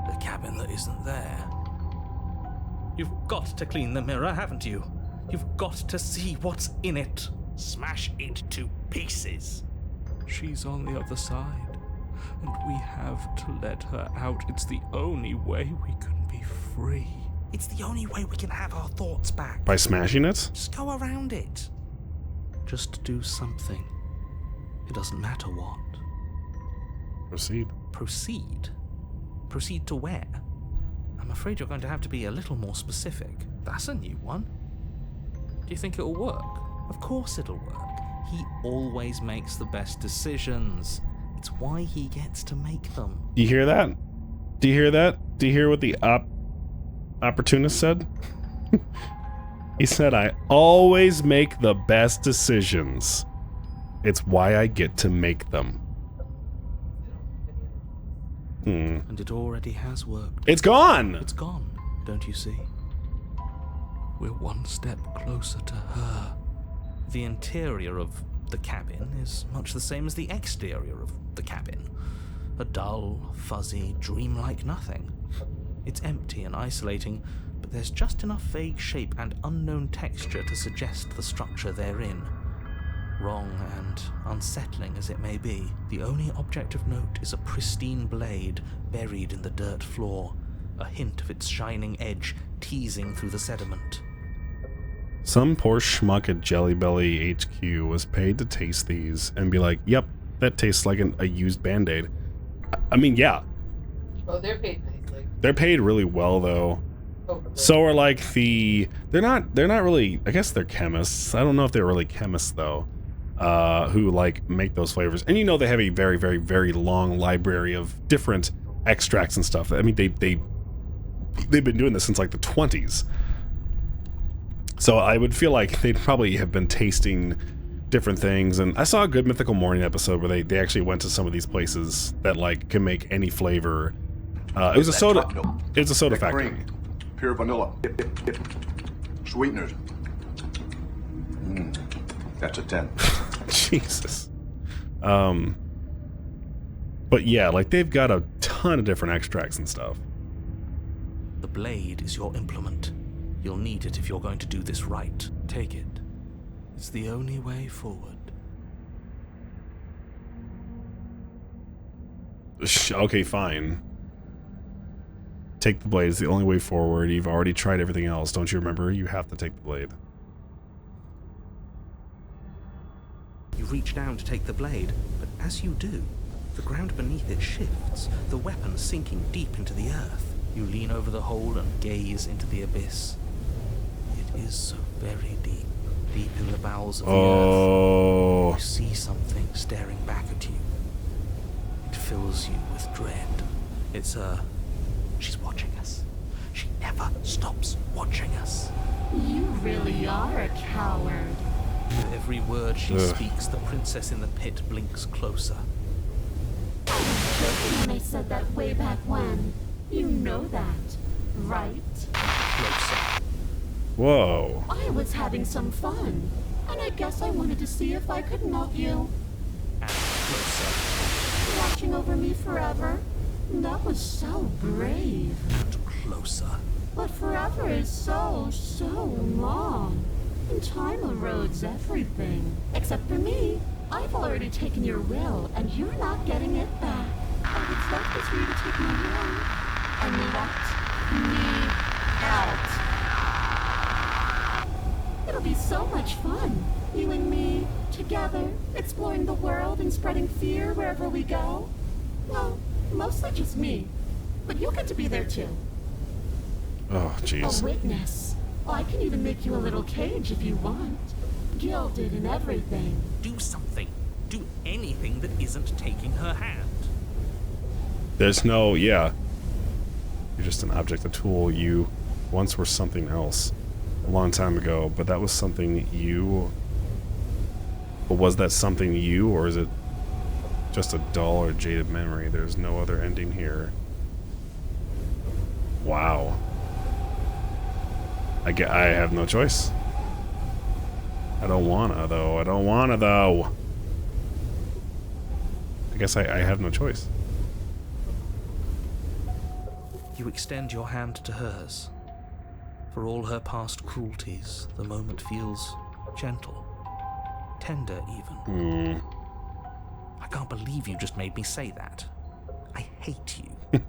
The cabin that isn't there. You've got to clean the mirror, haven't you? You've got to see what's in it. Smash it to pieces. She's on the other side, and we have to let her out. It's the only way we can be free. It's the only way we can have our thoughts back. By smashing it? Just go around it. Just do something. It doesn't matter what. Proceed. Proceed? Proceed to where? I'm afraid you're going to have to be a little more specific. That's a new one. Do you think it'll work? Of course it'll work. He always makes the best decisions. It's why he gets to make them. Do you hear that? Do you hear that? Do you hear what the opportunist said? He said, I always make the best decisions. It's why I get to make them. And it already has worked. It's gone! It's gone, don't you see? We're one step closer to her. The interior of the cabin is much the same as the exterior of the cabin. A dull, fuzzy, dreamlike nothing. It's empty and isolating, but there's just enough vague shape and unknown texture to suggest the structure they're in. Wrong and unsettling as it may be, the only object of note is a pristine blade buried in the dirt floor, a hint of its shining edge teasing through the sediment. Some poor schmuck at Jelly Belly HQ was paid to taste these and be like, yep, that tastes like a used Band-Aid. I mean, yeah. Oh, they're paid nicely. They're paid really well, though. So are like they're not really, I guess they're chemists. I don't know if they're really chemists, though. Who like make those flavors, and you know they have a very, very, very long library of different extracts and stuff. I mean, they've been doing this since like the 20s. So I would feel like they'd probably have been tasting different things. And I saw a Good Mythical Morning episode where they actually went to some of these places that like can make any flavor. It was a soda. It was a soda factory. Cream, pure vanilla, sweeteners. That's a 10. Jesus. But yeah, like they've got a ton of different extracts and stuff. The blade is your implement. You'll need it if you're going to do this right. Take it. It's the only way forward. Okay, fine. Take the blade. It's the only way forward. You've already tried everything else. Don't you remember? You have to take the blade. You reach down to take the blade, but as you do, the ground beneath it shifts, the weapon sinking deep into the earth. You lean over the hole and gaze into the abyss. It is so very deep, deep in the bowels of the earth. You see something staring back at you. It fills you with dread. It's she's watching us. She never stops watching us. You really are a coward. With every word she speaks, the princess in the pit blinks closer. I was joking when I said that way back when. You know that, right? Closer. Whoa. I was having some fun, and I guess I wanted to see if I could melt you. And closer. Watching over me forever? That was so brave. And closer. But forever is so long. And time erodes everything. Except for me. I've already taken your will, and you're not getting it back. I would love for you to take my will and let me out. It'll be so much fun. You and me, together, exploring the world and spreading fear wherever we go. Well, mostly just me. But you'll get to be there too. Oh, jeez. A witness. I can even make you a little cage if you want. Gilded and everything. Do something. Do anything that isn't taking her hand. There's no, yeah. You're just an object, a tool. You once were something else. a long time ago, but that was something you... But was that something you, or is it just a dull or jaded memory? There's no other ending here. Wow. I have no choice. I don't wanna, though. I don't wanna, though. I guess I have no choice. You extend your hand to hers. For all her past cruelties, the moment feels gentle. Tender, even. I can't believe you just made me say that. I hate you.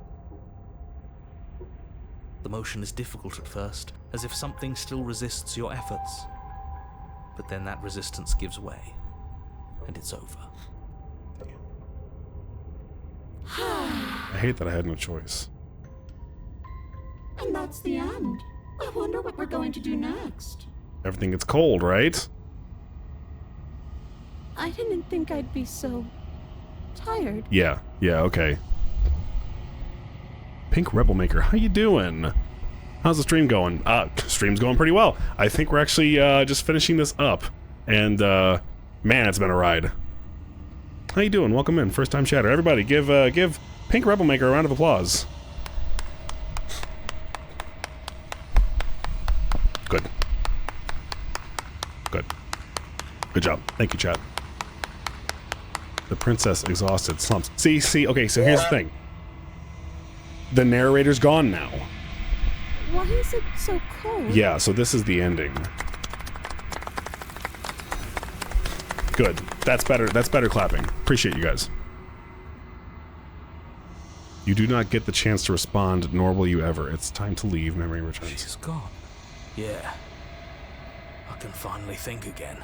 The motion is difficult at first, as if something still resists your efforts. But then that resistance gives way, and it's over. I hate that I had no choice. And that's the end. I wonder what we're going to do next. Everything gets cold, right? I didn't think I'd be so tired. Yeah, okay. Pink Rebel Maker, how you doing? How's the stream going? Stream's going pretty well. I think we're actually just finishing this up. And, man, it's been a ride. How you doing? Welcome in. First time chatter. Everybody, give Pink Rebel Maker a round of applause. Good. Good job. Thank you, chat. The princess exhausted slumps. See, okay, so here's the thing. The narrator's gone now. Why is it so cold? Yeah, so this is the ending. Good. That's better clapping. Appreciate you guys. You do not get the chance to respond, nor will you ever. It's time to leave. Memory returns. She's gone. Yeah. I can finally think again.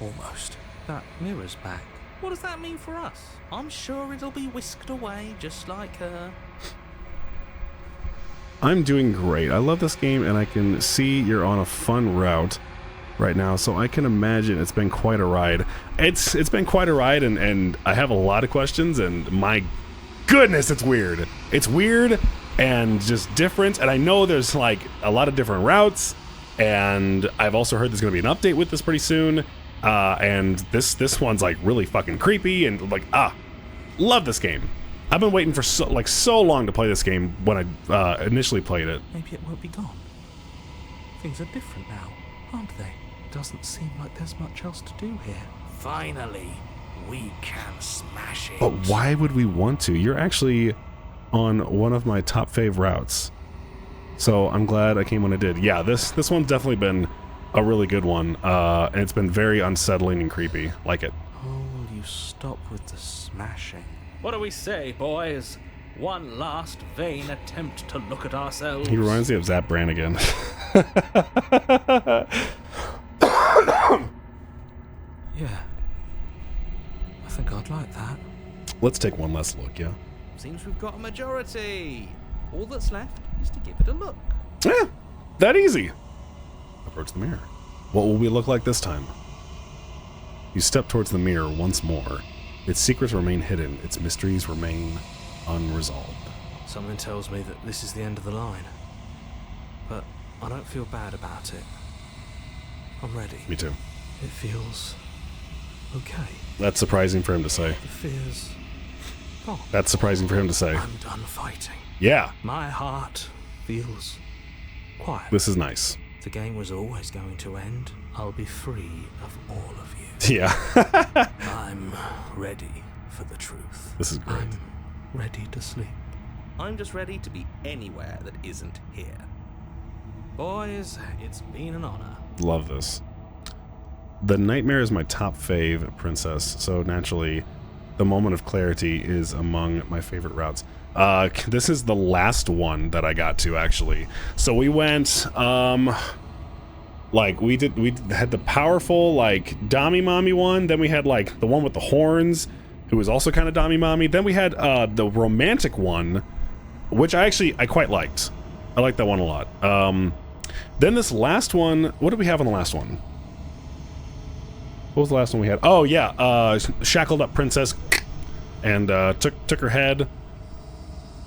Almost. That mirror's back. What does that mean for us? I'm sure it'll be whisked away, just like her. I'm doing great. I love this game, and I can see you're on a fun route right now, so I can imagine it's been quite a ride. It's been quite a ride, and I have a lot of questions, and my goodness, it's weird. It's weird and just different, and I know there's like a lot of different routes, and I've also heard there's going to be an update with this pretty soon, and this one's like really fucking creepy, and like, love this game. I've been waiting for so long to play this game when I initially played it. Maybe it won't be gone. Things are different now, aren't they? Doesn't seem like there's much else to do here. Finally, we can smash it. But why would we want to? You're actually on one of my top fave routes. So I'm glad I came when I did. Yeah, this one's definitely been a really good one. And it's been very unsettling and creepy. Like it. Oh, will you stop with the smashing? What do we say, boys? One last vain attempt to look at ourselves. He reminds me of Zap Brannigan. Yeah. I think I'd like that. Let's take one last look, yeah? Seems we've got a majority. All that's left is to give it a look. Yeah, that easy. Approach the mirror. What will we look like this time? You step towards the mirror once more. Its secrets remain hidden. Its mysteries remain unresolved. Something tells me that this is the end of the line. But I don't feel bad about it. I'm ready. Me too. It feels okay. That's surprising for him to say. The fear's gone. That's surprising for him to say. I'm done fighting. Yeah. My heart feels quiet. This is nice. The game was always going to end. I'll be free of all of you. Yeah. I'm ready for the truth. This is great. I'm ready to sleep. I'm just ready to be anywhere that isn't here. Boys, it's been an honor. Love this. The Nightmare is my top fave princess, so naturally the Moment of Clarity is among my favorite routes. This is the last one that I got to, actually. So we went, like, we had the powerful, like, Dami Mommy one, then we had, like, the one with the horns, who was also kind of Dami Mommy, then we had, the romantic one, which I quite liked. I liked that one a lot. Then this last one, what did we have on the last one? What was the last one we had? Oh, yeah, shackled up princess, and, took her head.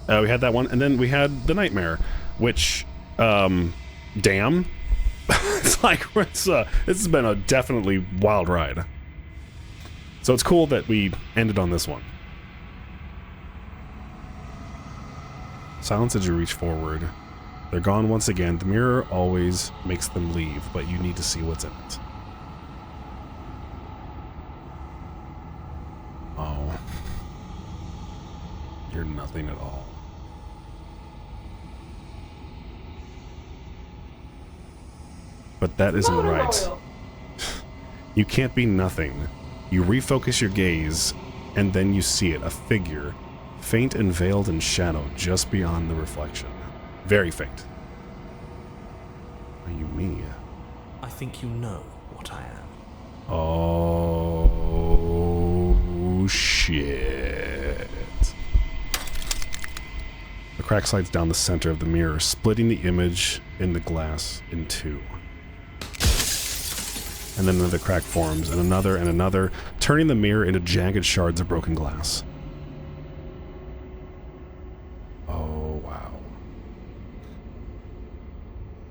We had that one, and then we had the Nightmare, which, damn. It's like, this has been a definitely wild ride. So it's cool that we ended on this one. Silence as you reach forward. They're gone once again. The mirror always makes them leave, but you need to see what's in it. Oh. You're nothing at all. But that isn't right. You can't be nothing. You refocus your gaze, and then you see it, a figure, faint and veiled in shadow just beyond the reflection. Very faint. Are you me? I think you know what I am. Oh, shit. The crack slides down the center of the mirror, splitting the image in the glass in two. And then another crack forms, and another, turning the mirror into jagged shards of broken glass. Oh, wow.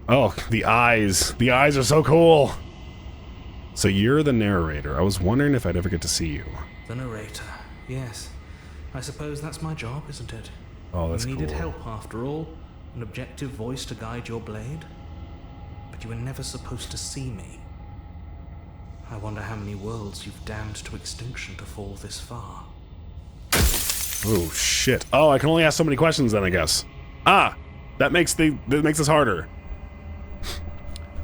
Oh, the eyes. The eyes are so cool. So you're the narrator. I was wondering if I'd ever get to see you. The narrator. Yes. I suppose that's my job, isn't it? Oh, that's cool. You needed cool. help, after all. An objective voice to guide your blade. But you were never supposed to see me. I wonder how many worlds you've damned to extinction to fall this far. Oh, shit. Oh, I can only ask so many questions then, I guess. Ah! That makes this harder.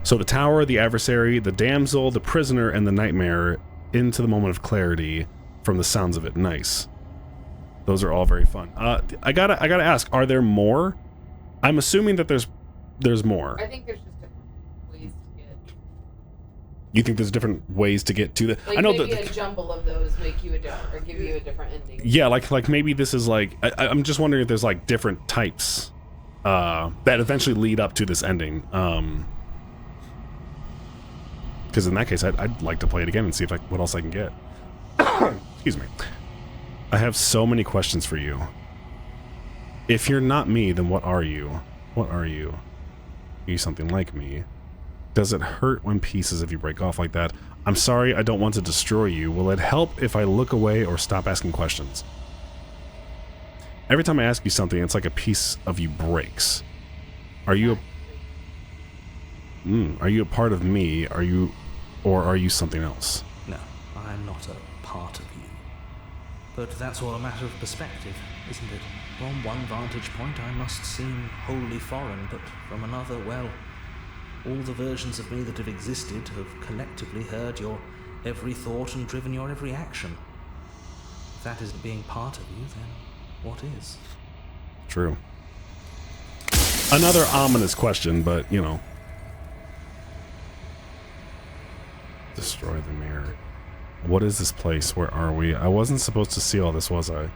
So the tower, the adversary, the damsel, the prisoner, and the nightmare into the moment of clarity from the sounds of it. Nice. Those are all very fun. I gotta ask, are there more? I'm assuming that there's more. I think there's just different ways to get. You think there's different ways to get to the? Like I know maybe that a jumble of those make you or give you a different ending. Yeah, like maybe this is like I'm just wondering if there's like different types that eventually lead up to this ending. Because in that case, I'd like to play it again and see if what else I can get. Excuse me. I have so many questions for you. If you're not me, then what are you? What are you? Are you something like me? Does it hurt when pieces of you break off like that? I'm sorry, I don't want to destroy you. Will it help if I look away or stop asking questions? Every time I ask you something, it's like a piece of you breaks. Are you a part of me? Are you something else? No, I'm not a part of you. But that's all a matter of perspective, isn't it? From one vantage point I must seem wholly foreign, but from another, well, all the versions of me that have existed have collectively heard your every thought and driven your every action. If that isn't being part of you, then what is? True. Another ominous question, but, you know. Destroy the mirror. What is this place? Where are we? I wasn't supposed to see all this, was I?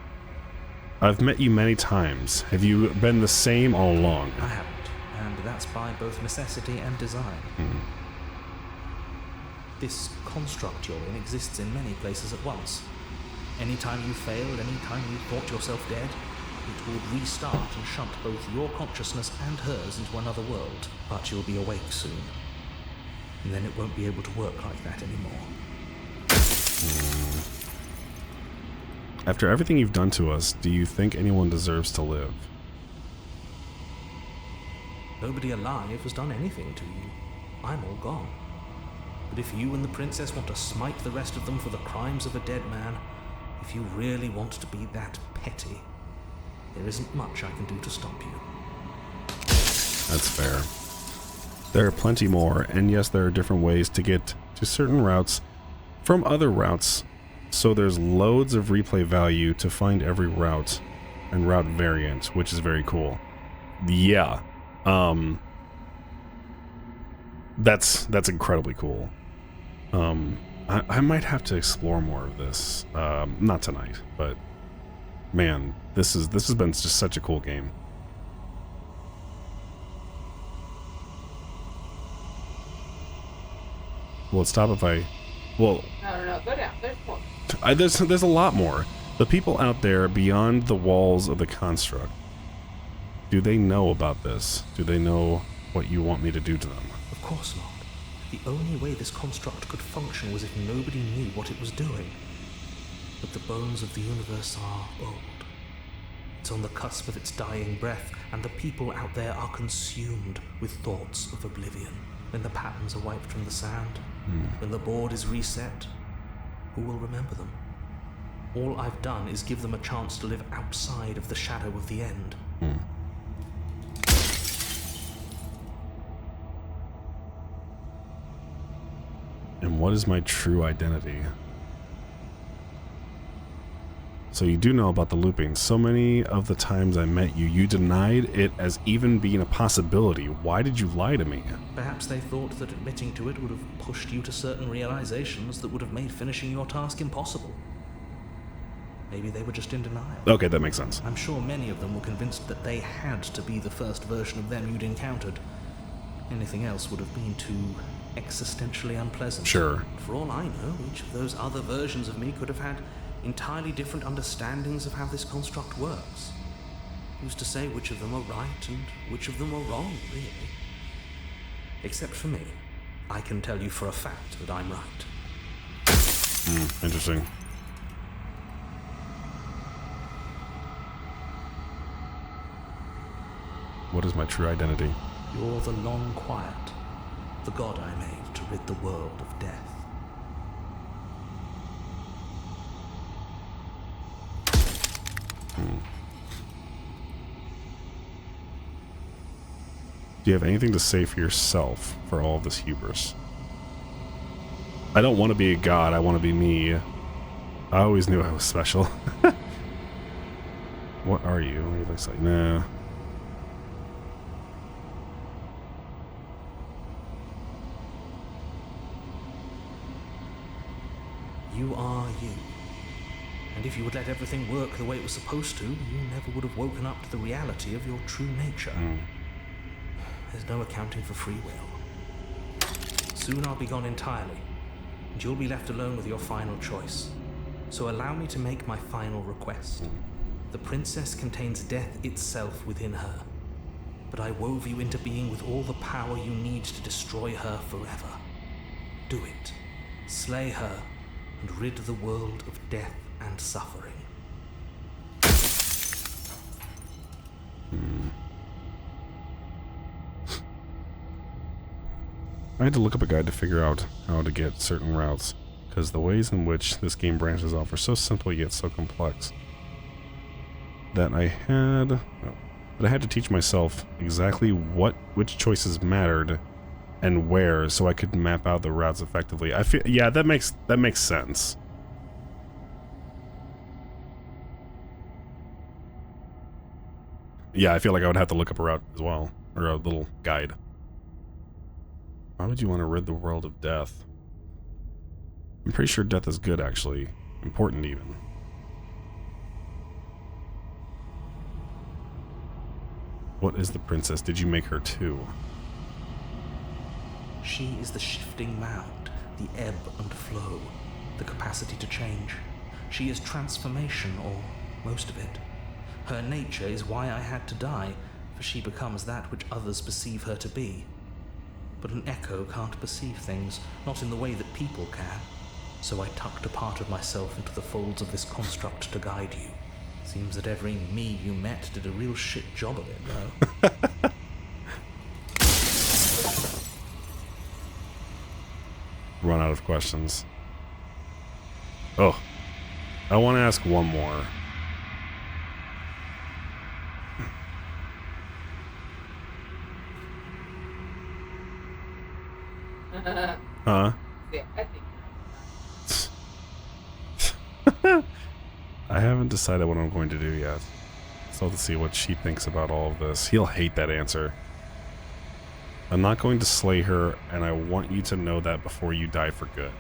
I've met you many times. Have you been the same all along? I haven't, and that's by both necessity and design. This construct you're in exists in many places at once. Anytime you failed, anytime you thought yourself dead, it would restart and shunt both your consciousness and hers into another world. But you'll be awake soon. And then it won't be able to work like that anymore. After everything you've done to us, do you think anyone deserves to live? Nobody alive has done anything to you. I'm all gone. But if you and the princess want to smite the rest of them for the crimes of a dead man, if you really want to be that petty, there isn't much I can do to stop you. That's fair. There are plenty more, and yes, there are different ways to get to certain routes from other routes, so there's loads of replay value to find every route and route variant, which is very cool. Yeah. That's incredibly cool. I might have to explore more of this. Not tonight, but man, this has been just such a cool game. Will it stop if I... Well... No, go down. There's more. There's a lot more. The people out there beyond the walls of the construct, do they know about this? Do they know what you want me to do to them? Of course not. The only way this construct could function was if nobody knew what it was doing. But the bones of the universe are old. It's on the cusp of its dying breath, and the people out there are consumed with thoughts of oblivion. When the patterns are wiped from the sand, when the board is reset, who will remember them? All I've done is give them a chance to live outside of the shadow of the end. And what is my true identity? So you do know about the looping. So many of the times I met you, you denied it as even being a possibility. Why did you lie to me? Perhaps they thought that admitting to it would have pushed you to certain realizations that would have made finishing your task impossible. Maybe they were just in denial. Okay, that makes sense. I'm sure many of them were convinced that they had to be the first version of them you'd encountered. Anything else would have been too existentially unpleasant. Sure. For all I know, each of those other versions of me could have had entirely different understandings of how this construct works. Who's to say which of them are right and which of them are wrong, really? Except for me, I can tell you for a fact that I'm right. Interesting. What is my true identity? You're the long quiet, the god I made to rid the world of death. Do you have anything to say for yourself for all of this hubris? I don't want to be a god, I want to be me. I always knew I was special. What are you? He looks like, nah. You are you. And if you would let everything work the way it was supposed to, you never would have woken up to the reality of your true nature. There's no accounting for free will. Soon I'll be gone entirely, and you'll be left alone with your final choice. So allow me to make my final request. The princess contains death itself within her, but I wove you into being with all the power you need to destroy her forever. Do it. Slay her, and rid the world of death and suffering. I had to look up a guide to figure out how to get certain routes, because the ways in which this game branches off are so simple yet so complex that I had to teach myself exactly which choices mattered and where, so I could map out the routes effectively. I feel, yeah, that makes sense. Yeah, I feel like I would have to look up a route as well, or a little guide. Why would you want to rid the world of death? I'm pretty sure death is good, actually. Important, even. What is the princess? Did you make her too? She is the shifting mound, the ebb and flow, the capacity to change. She is transformation, or most of it. Her nature is why I had to die, for she becomes that which others perceive her to be. But an echo can't perceive things, not in the way that people can. So I tucked a part of myself into the folds of this construct to guide you. Seems that every me you met did a real shit job of it, though. Run out of questions. Oh, I want to ask one more. Huh? Yeah, I think. I haven't decided what I'm going to do yet. So let's see what she thinks about all of this. He'll hate that answer. I'm not going to slay her, and I want you to know that before you die for good.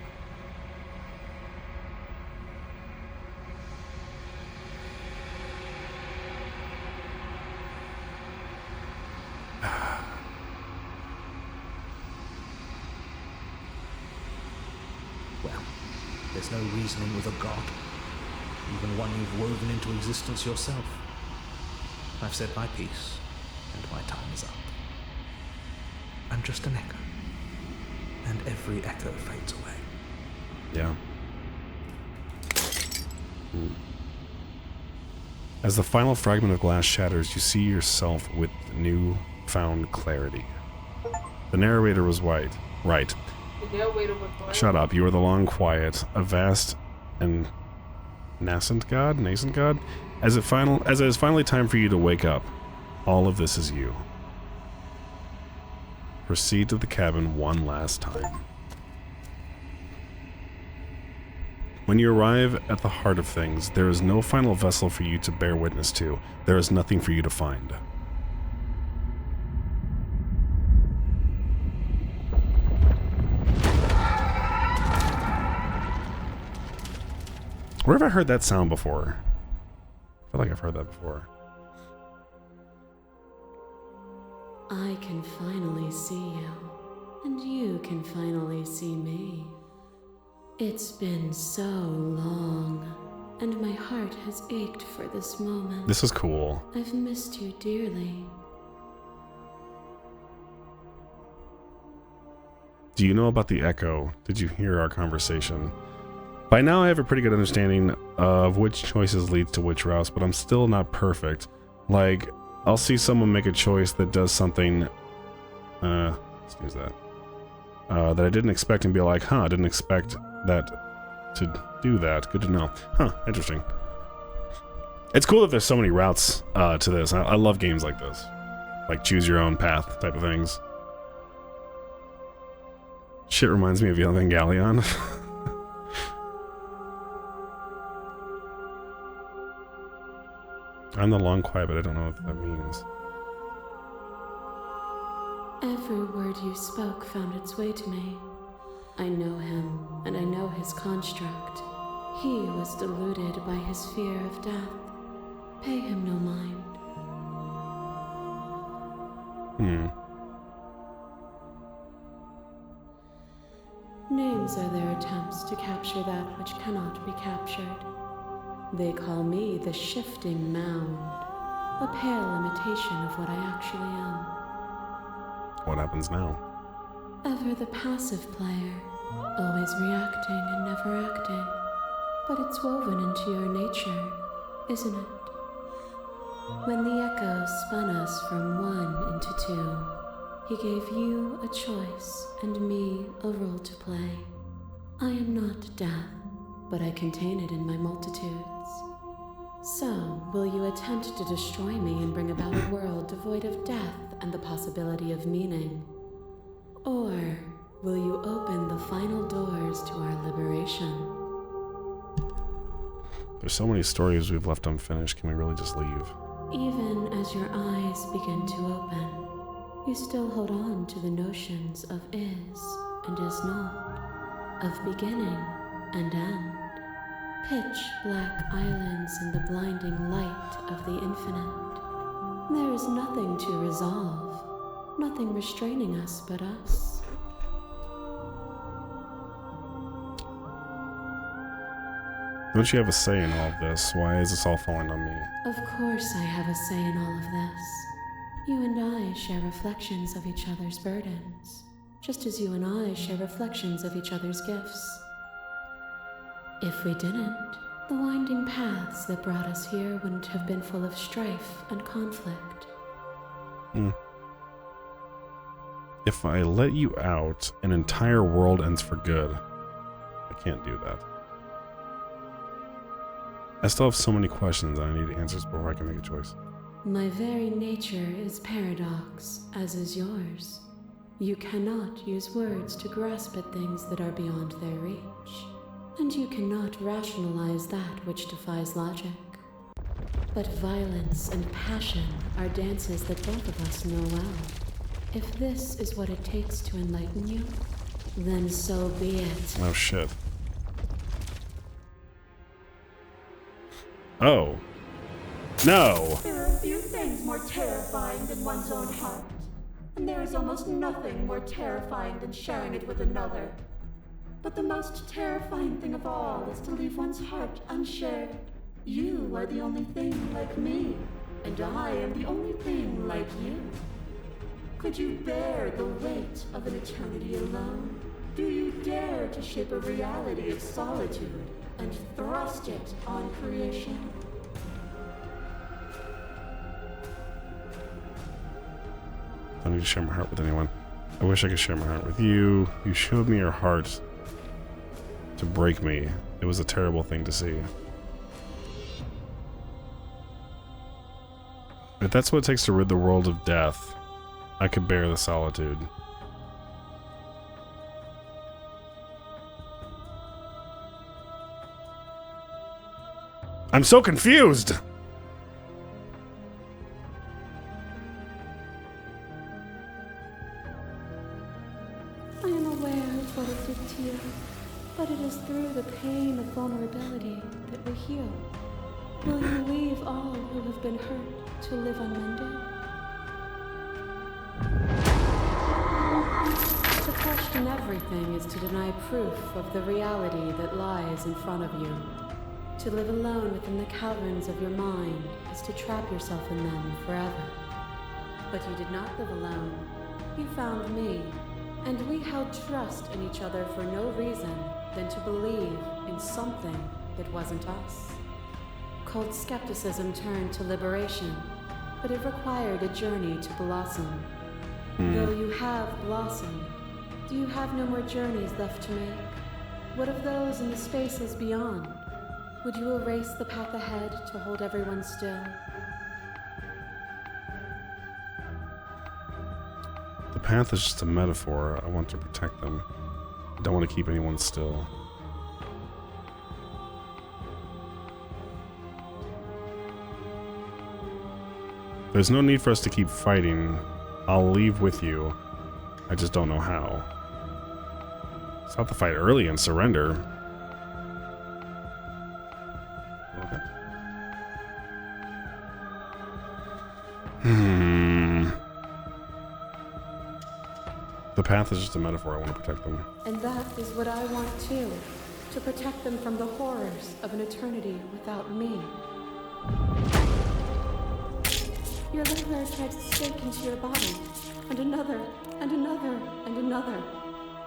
Well, there's no reasoning with a god, even one you've woven into existence yourself. I've said my piece, and my time is up. I'm just an echo, and every echo fades away. Yeah. As the final fragment of glass shatters, you see yourself with new-found clarity. The narrator was right. The narrator was right. Shut up. You are the long quiet, a vast and nascent god? As it is finally time for you to wake up, all of this is you. Proceed to the cabin one last time. When you arrive at the heart of things, there is no final vessel for you to bear witness to. There is nothing for you to find. Where have I heard that sound before? I feel like I've heard that before. I can finally see you, and you can finally see me. It's been so long, and my heart has ached for this moment. This is cool. I've missed you dearly. Do you know about the echo? Did you hear our conversation? By now I have a pretty good understanding of which choices leads to which routes, but I'm still not perfect. Like, I'll see someone make a choice that does something, let's use that, that I didn't expect and be like, huh, I didn't expect that to do that. Good to know. Huh, interesting. It's cool that there's so many routes to this. I love games like this. Like choose your own path type of things. Shit reminds me of Evangelion. I'm the long quiet, but I don't know what that means. Every word you spoke found its way to me. I know him, and I know his construct. He was deluded by his fear of death. Pay him no mind. Names are their attempts to capture that which cannot be captured. They call me the shifting mound, a pale imitation of what I actually am. What happens now? Ever the passive player, always reacting and never acting. But it's woven into your nature, isn't it? When the echo spun us from one into two, he gave you a choice and me a role to play. I am not death, but I contain it in my multitudes. So, will you attempt to destroy me and bring about a world devoid of death and the possibility of meaning? Or will you open the final doors to our liberation? There's so many stories we've left unfinished. Can we really just leave? Even as your eyes begin to open, you still hold on to the notions of is and is not, of beginning and end. Pitch black islands in the blinding light of the infinite. There is nothing to resolve, nothing restraining us but us. Don't you have a say in all of this? Why is this all falling on me? Of course I have a say in all of this. You and I share reflections of each other's burdens, just as you and I share reflections of each other's gifts. If we didn't, the winding paths that brought us here wouldn't have been full of strife and conflict. If I let you out, an entire world ends for good. I can't do that. I still have so many questions and I need answers before I can make a choice. My very nature is paradox, as is yours. You cannot use words to grasp at things that are beyond their reach. And you cannot rationalize that which defies logic. But violence and passion are dances that both of us know well. If this is what it takes to enlighten you, then so be it. Oh shit. Oh. No! There are few things more terrifying than one's own heart. And there is almost nothing more terrifying than sharing it with another. But the most terrifying thing of all is to leave one's heart unshared. You are the only thing like me, and I am the only thing like you. Could you bear the weight of an eternity alone? Do you dare to shape a reality of solitude and thrust it on creation? I don't need to share my heart with anyone. I wish I could share my heart with you. You showed me your heart to break me. It was a terrible thing to see. If that's what it takes to rid the world of death, I could bear the solitude. I'm so confused! I am aware of what it did to you, but it is through the pain of vulnerability that we heal. Will you leave all who have been hurt to live unmended? To question everything is to deny proof of the reality that lies in front of you. To live alone within the caverns of your mind is to trap yourself in them forever. But you did not live alone. You found me, and we held trust in each other for no reason than to believe in something that wasn't us. Cold skepticism turned to liberation, but it required a journey to blossom. Though you have blossomed, do you have no more journeys left to make? What of those in the spaces beyond? Would you erase the path ahead to hold everyone still? The path is just a metaphor. I want to protect them. I don't want to keep anyone still. There's no need for us to keep fighting. I'll leave with you. I just don't know how. Stop the fight early and surrender. Okay. The path is just a metaphor. I want to protect them. And that is what I want too. To protect them from the horrors of an eternity without me. Your liver tried to stake into your body, and another, and another, and another.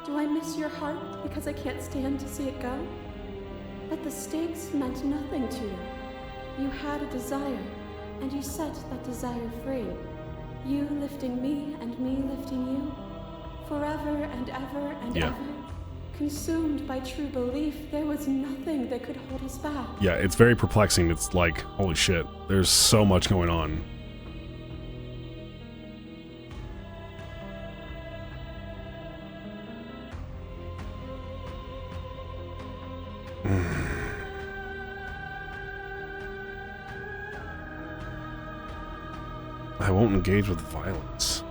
Do I miss your heart because I can't stand to see it go? But the stakes meant nothing to you. You had a desire, and you set that desire free. You lifting me and me lifting you. Forever and ever and ever. Consumed by true belief, there was nothing that could hold us back. Yeah, it's very perplexing. It's like, holy shit, there's so much going on. I won't engage with violence.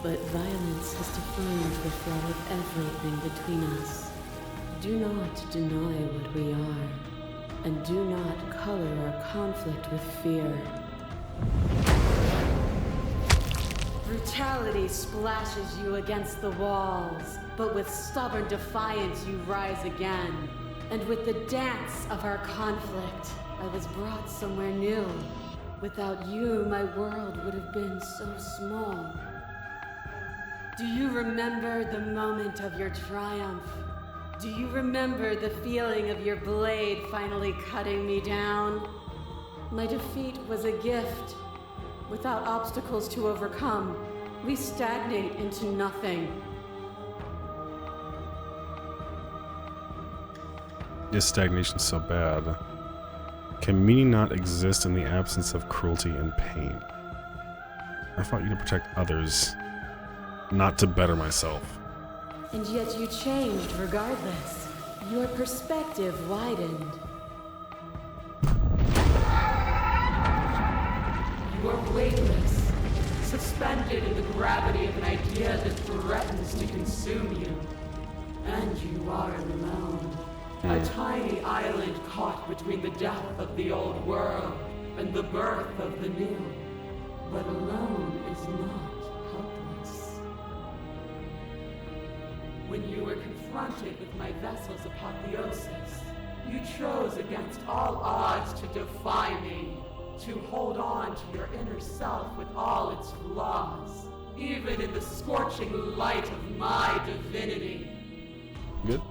But violence has defined the flow of everything between us. Do not deny what we are, and do not color our conflict with fear. Brutality splashes you against the walls, but with stubborn defiance you rise again. And with the dance of our conflict, I was brought somewhere new. Without you, my world would have been so small. Do you remember the moment of your triumph? Do you remember the feeling of your blade finally cutting me down? My defeat was a gift. Without obstacles to overcome, we stagnate into nothing. This stagnation's so bad. Can meaning not exist in the absence of cruelty and pain? I fought you to protect others, not to better myself. And yet you changed regardless. Your perspective widened. You are weightless, suspended in the gravity of an idea that threatens to consume you. And you are alone. A tiny island caught between the death of the old world and the birth of the new. But alone is not helpless. When you were confronted with my vessel's apotheosis, you chose against all odds to defy me, to hold on to your inner self with all its flaws, even in the scorching light of my divinity. Good.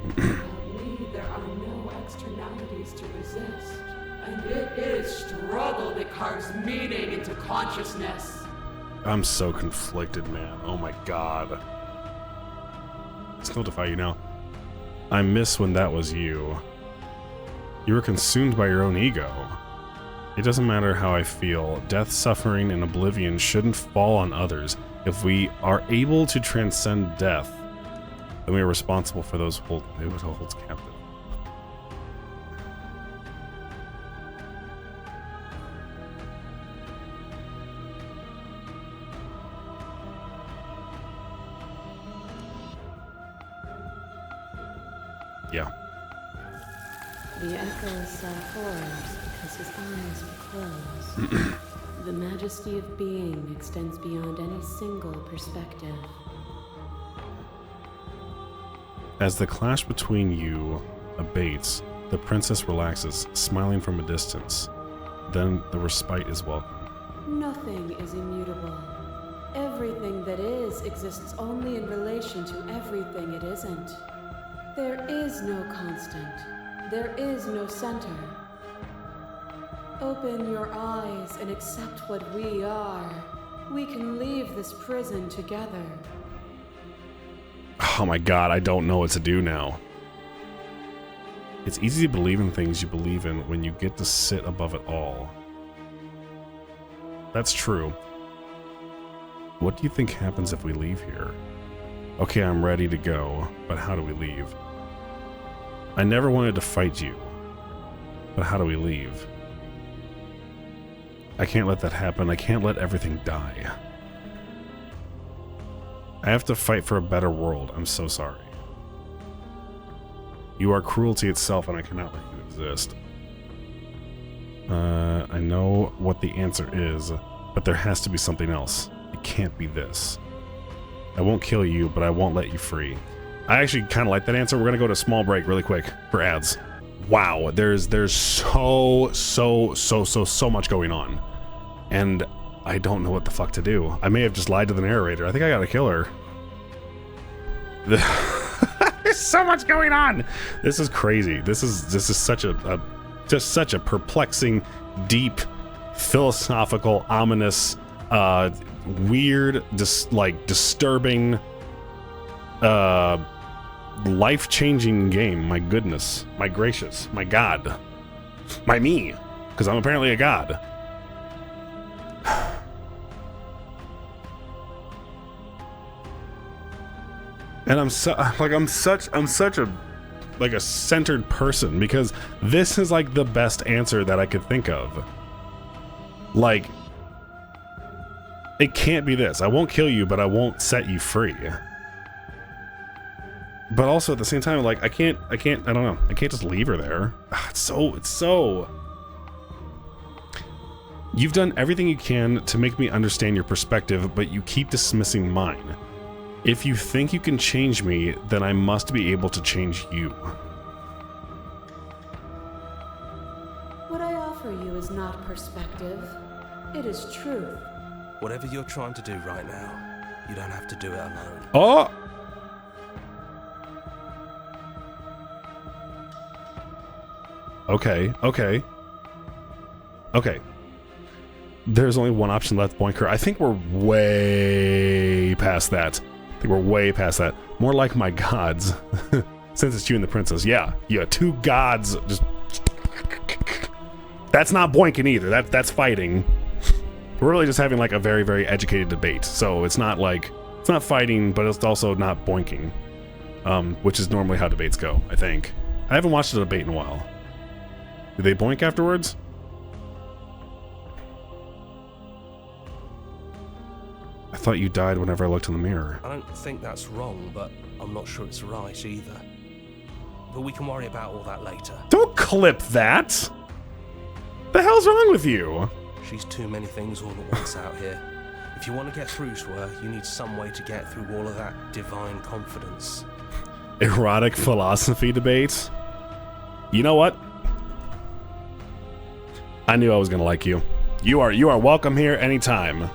Without me, there are no externalities to resist. And it is struggle that carves meaning into consciousness. I'm so conflicted, man. Oh my god. I still defy you now. I miss when that was you. You were consumed by your own ego. It doesn't matter how I feel. Death, suffering, and oblivion shouldn't fall on others. If we are able to transcend death, then we are responsible for those who holds captive. Yeah. The echo saw horrors because his eyes were closed. The majesty of being extends beyond any single perspective. As the clash between you abates, the princess relaxes, smiling from a distance. Then the respite is welcome. Nothing is immutable. Everything that is exists only in relation to everything it isn't. There is no constant. There is no center. Open your eyes and accept what we are. We can leave this prison together. Oh my god, I don't know what to do now. It's easy to believe in things you believe in when you get to sit above it all. That's true. What do you think happens if we leave here? Okay, I'm ready to go, but how do we leave? I never wanted to fight you, but how do we leave? I can't let that happen. I can't let everything die. I have to fight for a better world. I'm so sorry. You are cruelty itself, and I cannot let you exist. I know what the answer is, but there has to be something else. It can't be this. I won't kill you, but I won't let you free. I actually kind of like that answer. We're gonna go to a small break really quick for ads. Wow, there's so much going on, and I don't know what the fuck to do. I may have just lied to the narrator. I think I gotta kill her. There's so much going on. This is crazy. This is such a just such a perplexing, deep, philosophical, ominous, weird, disturbing, life-changing game. My goodness, my gracious, my god, my me, because I'm apparently a god. And I'm such a centered person, because this is like the best answer that I could think of. Like, it can't be this. I won't kill you, but I won't set you free. But also at the same time, like, I don't know. I can't just leave her there. It's so. You've done everything you can to make me understand your perspective, but you keep dismissing mine. If you think you can change me, then I must be able to change you. What I offer you is not perspective. It is truth. Whatever you're trying to do right now, you don't have to do it alone. Oh! Okay. There's only one option left, Boinker. I think we're way past that. More like my gods. Since it's you and the princess. Yeah, two gods. Just. That's not boinking either. That's fighting. We're really just having like a very, very educated debate. So it's not fighting, but it's also not boinking. Which is normally how debates go, I think. I haven't watched a debate in a while. Do they boink afterwards? I thought you died whenever I looked in the mirror. I don't think that's wrong, but I'm not sure it's right either. But we can worry about all that later. Don't clip that! The hell's wrong with you? She's too many things all at once out here. If you want to get through to her, you need some way to get through all of that divine confidence. Erotic philosophy debates? You know what? I knew I was gonna like you. You are welcome here anytime.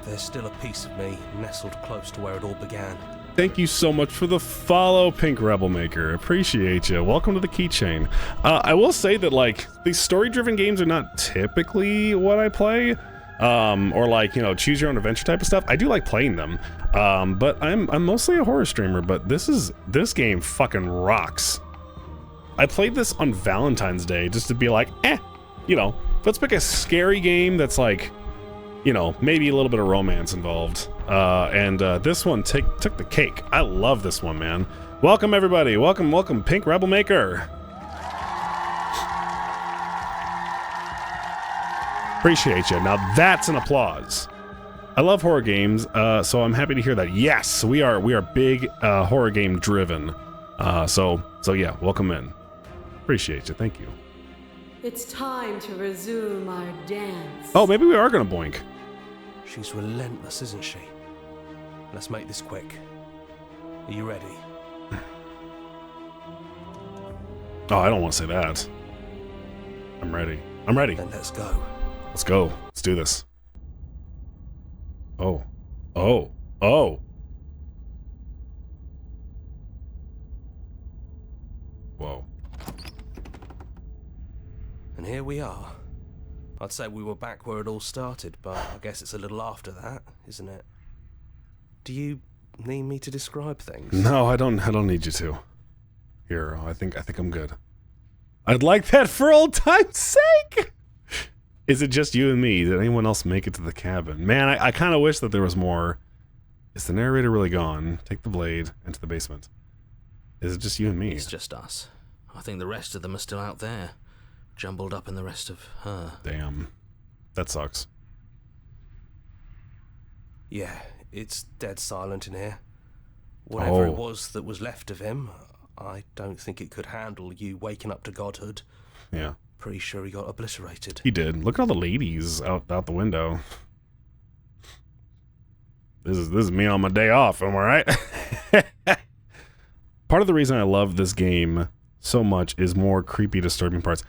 There's still a piece of me nestled close to where it all began. Thank you so much for the follow, Pink Rebel Maker. Appreciate you. Welcome to the keychain. I will say that, like, these story-driven games are not typically what I play. Or like, you know, choose your own adventure type of stuff. I do like playing them. But I'm mostly a horror streamer, but this game fucking rocks. I played this on Valentine's Day just to be like, you know, let's pick a scary game that's like, you know, maybe a little bit of romance involved. This one took the cake. I love this one, man. Welcome, everybody. Welcome, Pink Rebel Maker. Appreciate you. Now that's an applause. I love horror games, so I'm happy to hear that. Yes, we are big horror game driven. So yeah, welcome in. Appreciate you. Thank you. It's time to resume our dance. Oh, maybe we are gonna boink. She's relentless, isn't she? Let's make this quick. Are you ready? Oh, I don't want to say that. I'm ready. I'm ready. Then let's go. Let's go. Let's do this. Oh. Oh. Oh. Whoa. And here we are. I'd say we were back where it all started, but I guess it's a little after that, isn't it? Do you need me to describe things? No, I don't need you to. Here, I think I'm good. I'd like that for old time's sake. Is it just you and me? Did anyone else make it to the cabin? Man, I kind of wish that there was more. Is the narrator really gone? Take the blade into the basement. Is it just you and me? It's just us. I think the rest of them are still out there, jumbled up in the rest of her. Damn. That sucks. Yeah, it's dead silent in here. Whatever it was that was left of him, I don't think it could handle you waking up to godhood. Yeah. Pretty sure he got obliterated. He did. Look at all the ladies out the window. This is me on my day off, am I right? Part of the reason I love this game so much is more creepy, disturbing parts.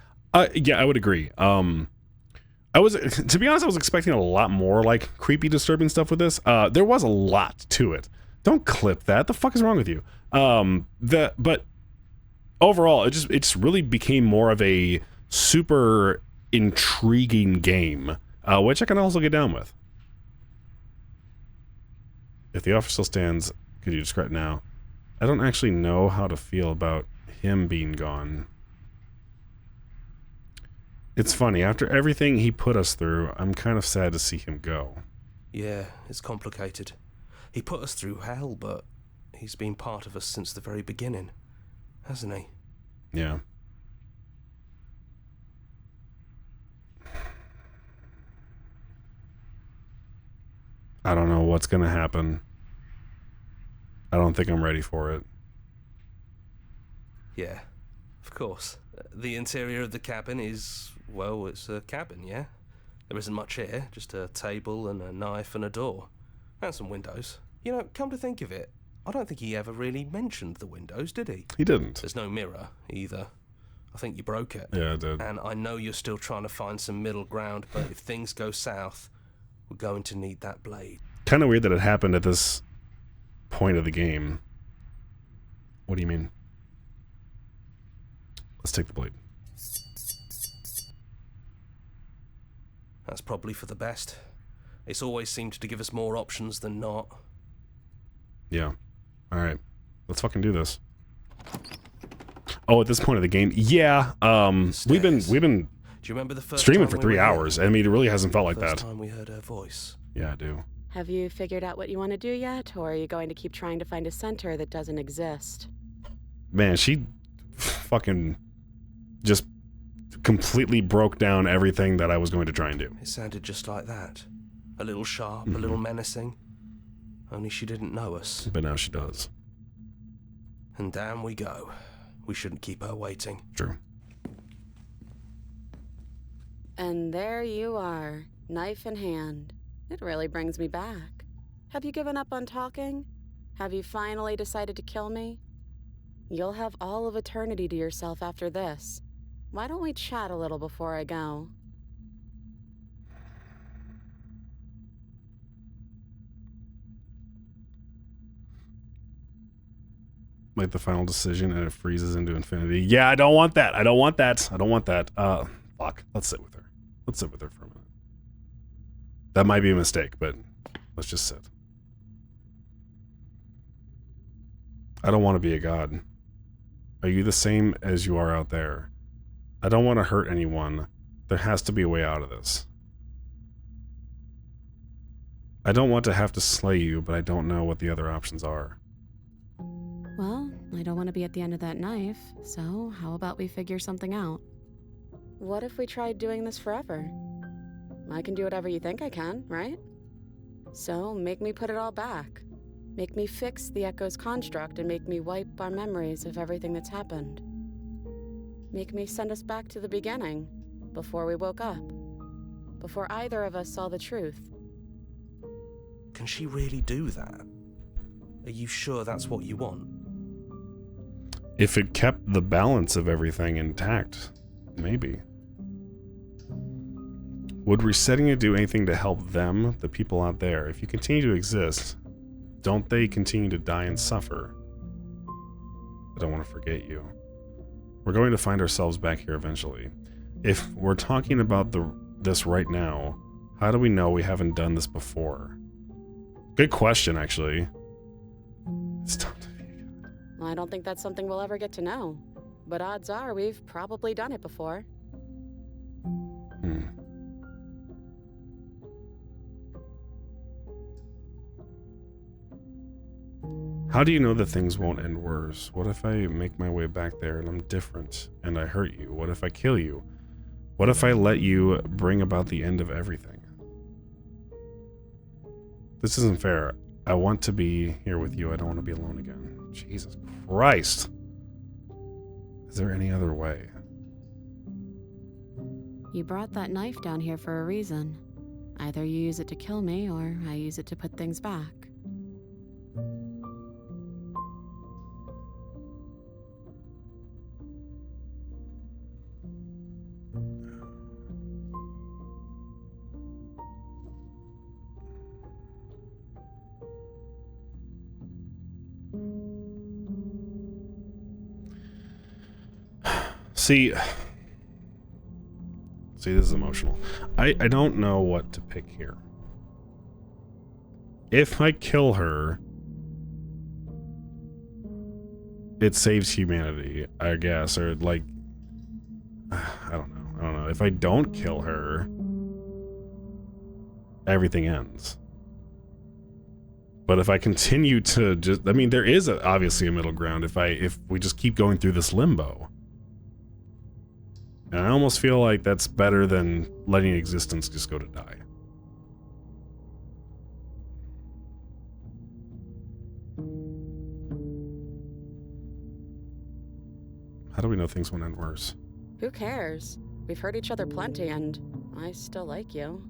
Yeah, I would agree. To be honest, I was expecting a lot more like creepy, disturbing stuff with this. There was a lot to it. Don't clip that. The fuck is wrong with you? But overall, it just really became more of a super intriguing game, which I can also get down with. If the offer still stands, could you describe it now? I don't actually know how to feel about him being gone. It's funny, after everything he put us through, I'm kind of sad to see him go. Yeah, it's complicated. He put us through hell, but he's been part of us since the very beginning, hasn't he? Yeah. I don't know what's gonna happen. I don't think I'm ready for it. Yeah, of course. The interior of the cabin is, well, it's a cabin, yeah? There isn't much here, just a table and a knife and a door. And some windows. You know, come to think of it, I don't think he ever really mentioned the windows, did he? He didn't. There's no mirror, either. I think you broke it. Yeah, I did. And I know you're still trying to find some middle ground, but if things go south, we're going to need that blade. Kind of weird that it happened at this point of the game. What do you mean? Let's take the blade. That's probably for the best. It's always seemed to give us more options than not. Yeah. Alright. Let's fucking do this. Oh, at this point of the game, yeah. We've been Do you remember the first streaming time for we 3 were hours. here? I mean, it really hasn't felt like First that. time we heard her voice. Yeah, I do. Have you figured out what you want to do yet, or are you going to keep trying to find a center that doesn't exist? Man, she fucking just completely broke down everything that I was going to try and do. It sounded just like that. A little sharp, a little menacing. Only she didn't know us. But now she does. And down we go. We shouldn't keep her waiting. True. And there you are, knife in hand. It really brings me back. Have you given up on talking? Have you finally decided to kill me? You'll have all of eternity to yourself after this. Why don't we chat a little before I go? Like the final decision and it freezes into infinity. Yeah, I don't want that. I don't want that. I don't want that. Fuck. Let's sit with her. Let's sit with her for a minute. That might be a mistake, but let's just sit. I don't want to be a god. Are you the same as you are out there? I don't want to hurt anyone. There has to be a way out of this. I don't want to have to slay you, but I don't know what the other options are. Well, I don't want to be at the end of that knife, so how about we figure something out? What if we tried doing this forever? I can do whatever you think I can, right? So make me put it all back. Make me fix the Echo's construct and make me wipe our memories of everything that's happened. Make me send us back to the beginning, before we woke up. Before either of us saw the truth. Can she really do that? Are you sure that's what you want? If it kept the balance of everything intact, maybe. Would resetting it do anything to help them, the people out there? If you continue to exist, don't they continue to die and suffer? I don't want to forget you. We're going to find ourselves back here eventually. If we're talking about this right now, how do we know we haven't done this before? Good question, actually. It's time to be a god. I don't think that's something we'll ever get to know. But odds are we've probably done it before. How do you know that things won't end worse? What if I make my way back there and I'm different and I hurt you? What if I kill you? What if I let you bring about the end of everything? This isn't fair. I want to be here with you. I don't want to be alone again. Jesus Christ. Is there any other way? You brought that knife down here for a reason. Either you use it to kill me, or I use it to put things back. See, this is emotional. I don't know what to pick here. If I kill her, it saves humanity, I guess, or like, I don't know. If I don't kill her, everything ends. But if I continue to just, I mean, there is obviously a middle ground if we just keep going through this limbo. And I almost feel like that's better than letting existence just go to die. How do we know things won't end worse? Who cares? We've hurt each other plenty, and I still like you.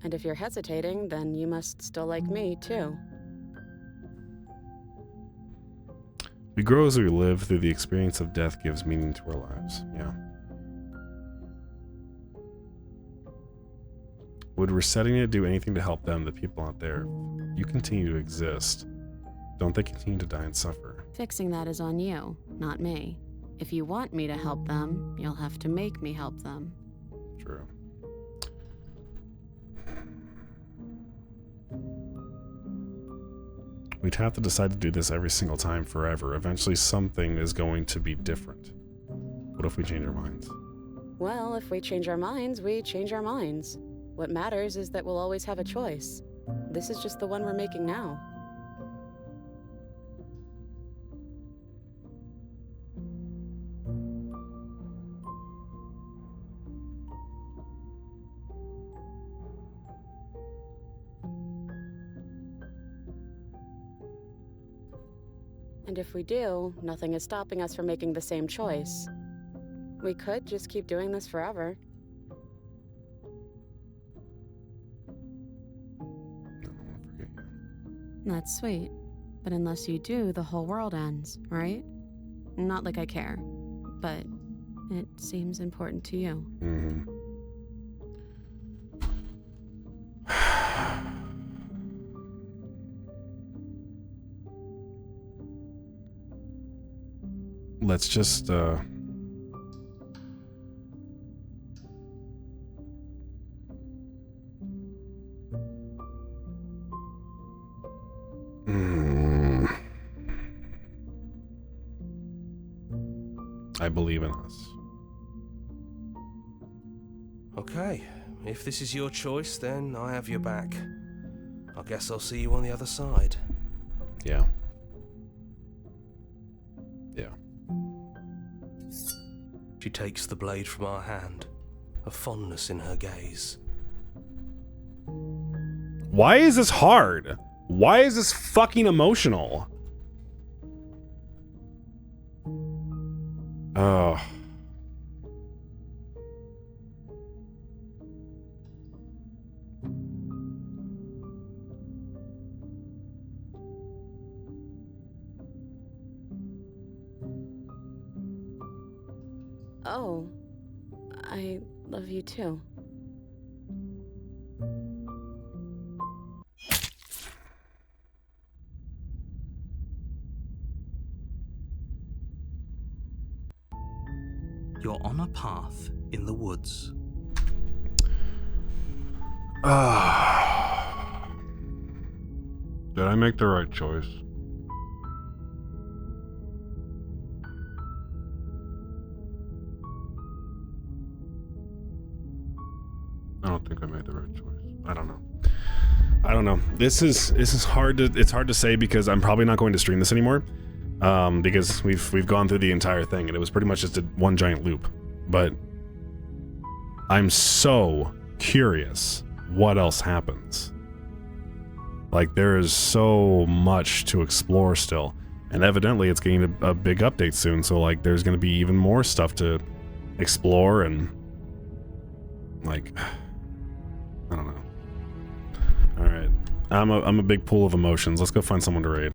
And if you're hesitating, then you must still like me, too. We grow as we live. Through the experience of death gives meaning to our lives. Yeah. Would resetting it do anything to help them, the people out there? You continue to exist. Don't they continue to die and suffer? Fixing that is on you, not me. If you want me to help them, you'll have to make me help them. True. We'd have to decide to do this every single time forever. Eventually something is going to be different. What if we change our minds? Well, if we change our minds, we change our minds. What matters is that we'll always have a choice. This is just the one we're making now. And if we do, nothing is stopping us from making the same choice. We could just keep doing this forever. I don't want to forget you. That's sweet. But unless you do, the whole world ends, right? Not like I care, but it seems important to you. Mm-hmm. Let's just, I believe in us. Okay, if this is your choice, then I have your back. I guess I'll see you on the other side. Yeah. Yeah. She takes the blade from our hand, a fondness in her gaze. Why is this hard? Why is this fucking emotional? Oh. Oh, I love you too. You're on a path in the woods. Did I make the right choice? I don't think I made the right choice. I don't know. I don't know. This is hard to, it's hard to say because I'm probably not going to stream this anymore. Because we've gone through the entire thing and it was pretty much just one giant loop. But I'm so curious what else happens. Like, there is so much to explore still. And evidently it's getting a big update soon, so like there's gonna be even more stuff to explore and like, I don't know. Alright. I'm a big pool of emotions. Let's go find someone to raid.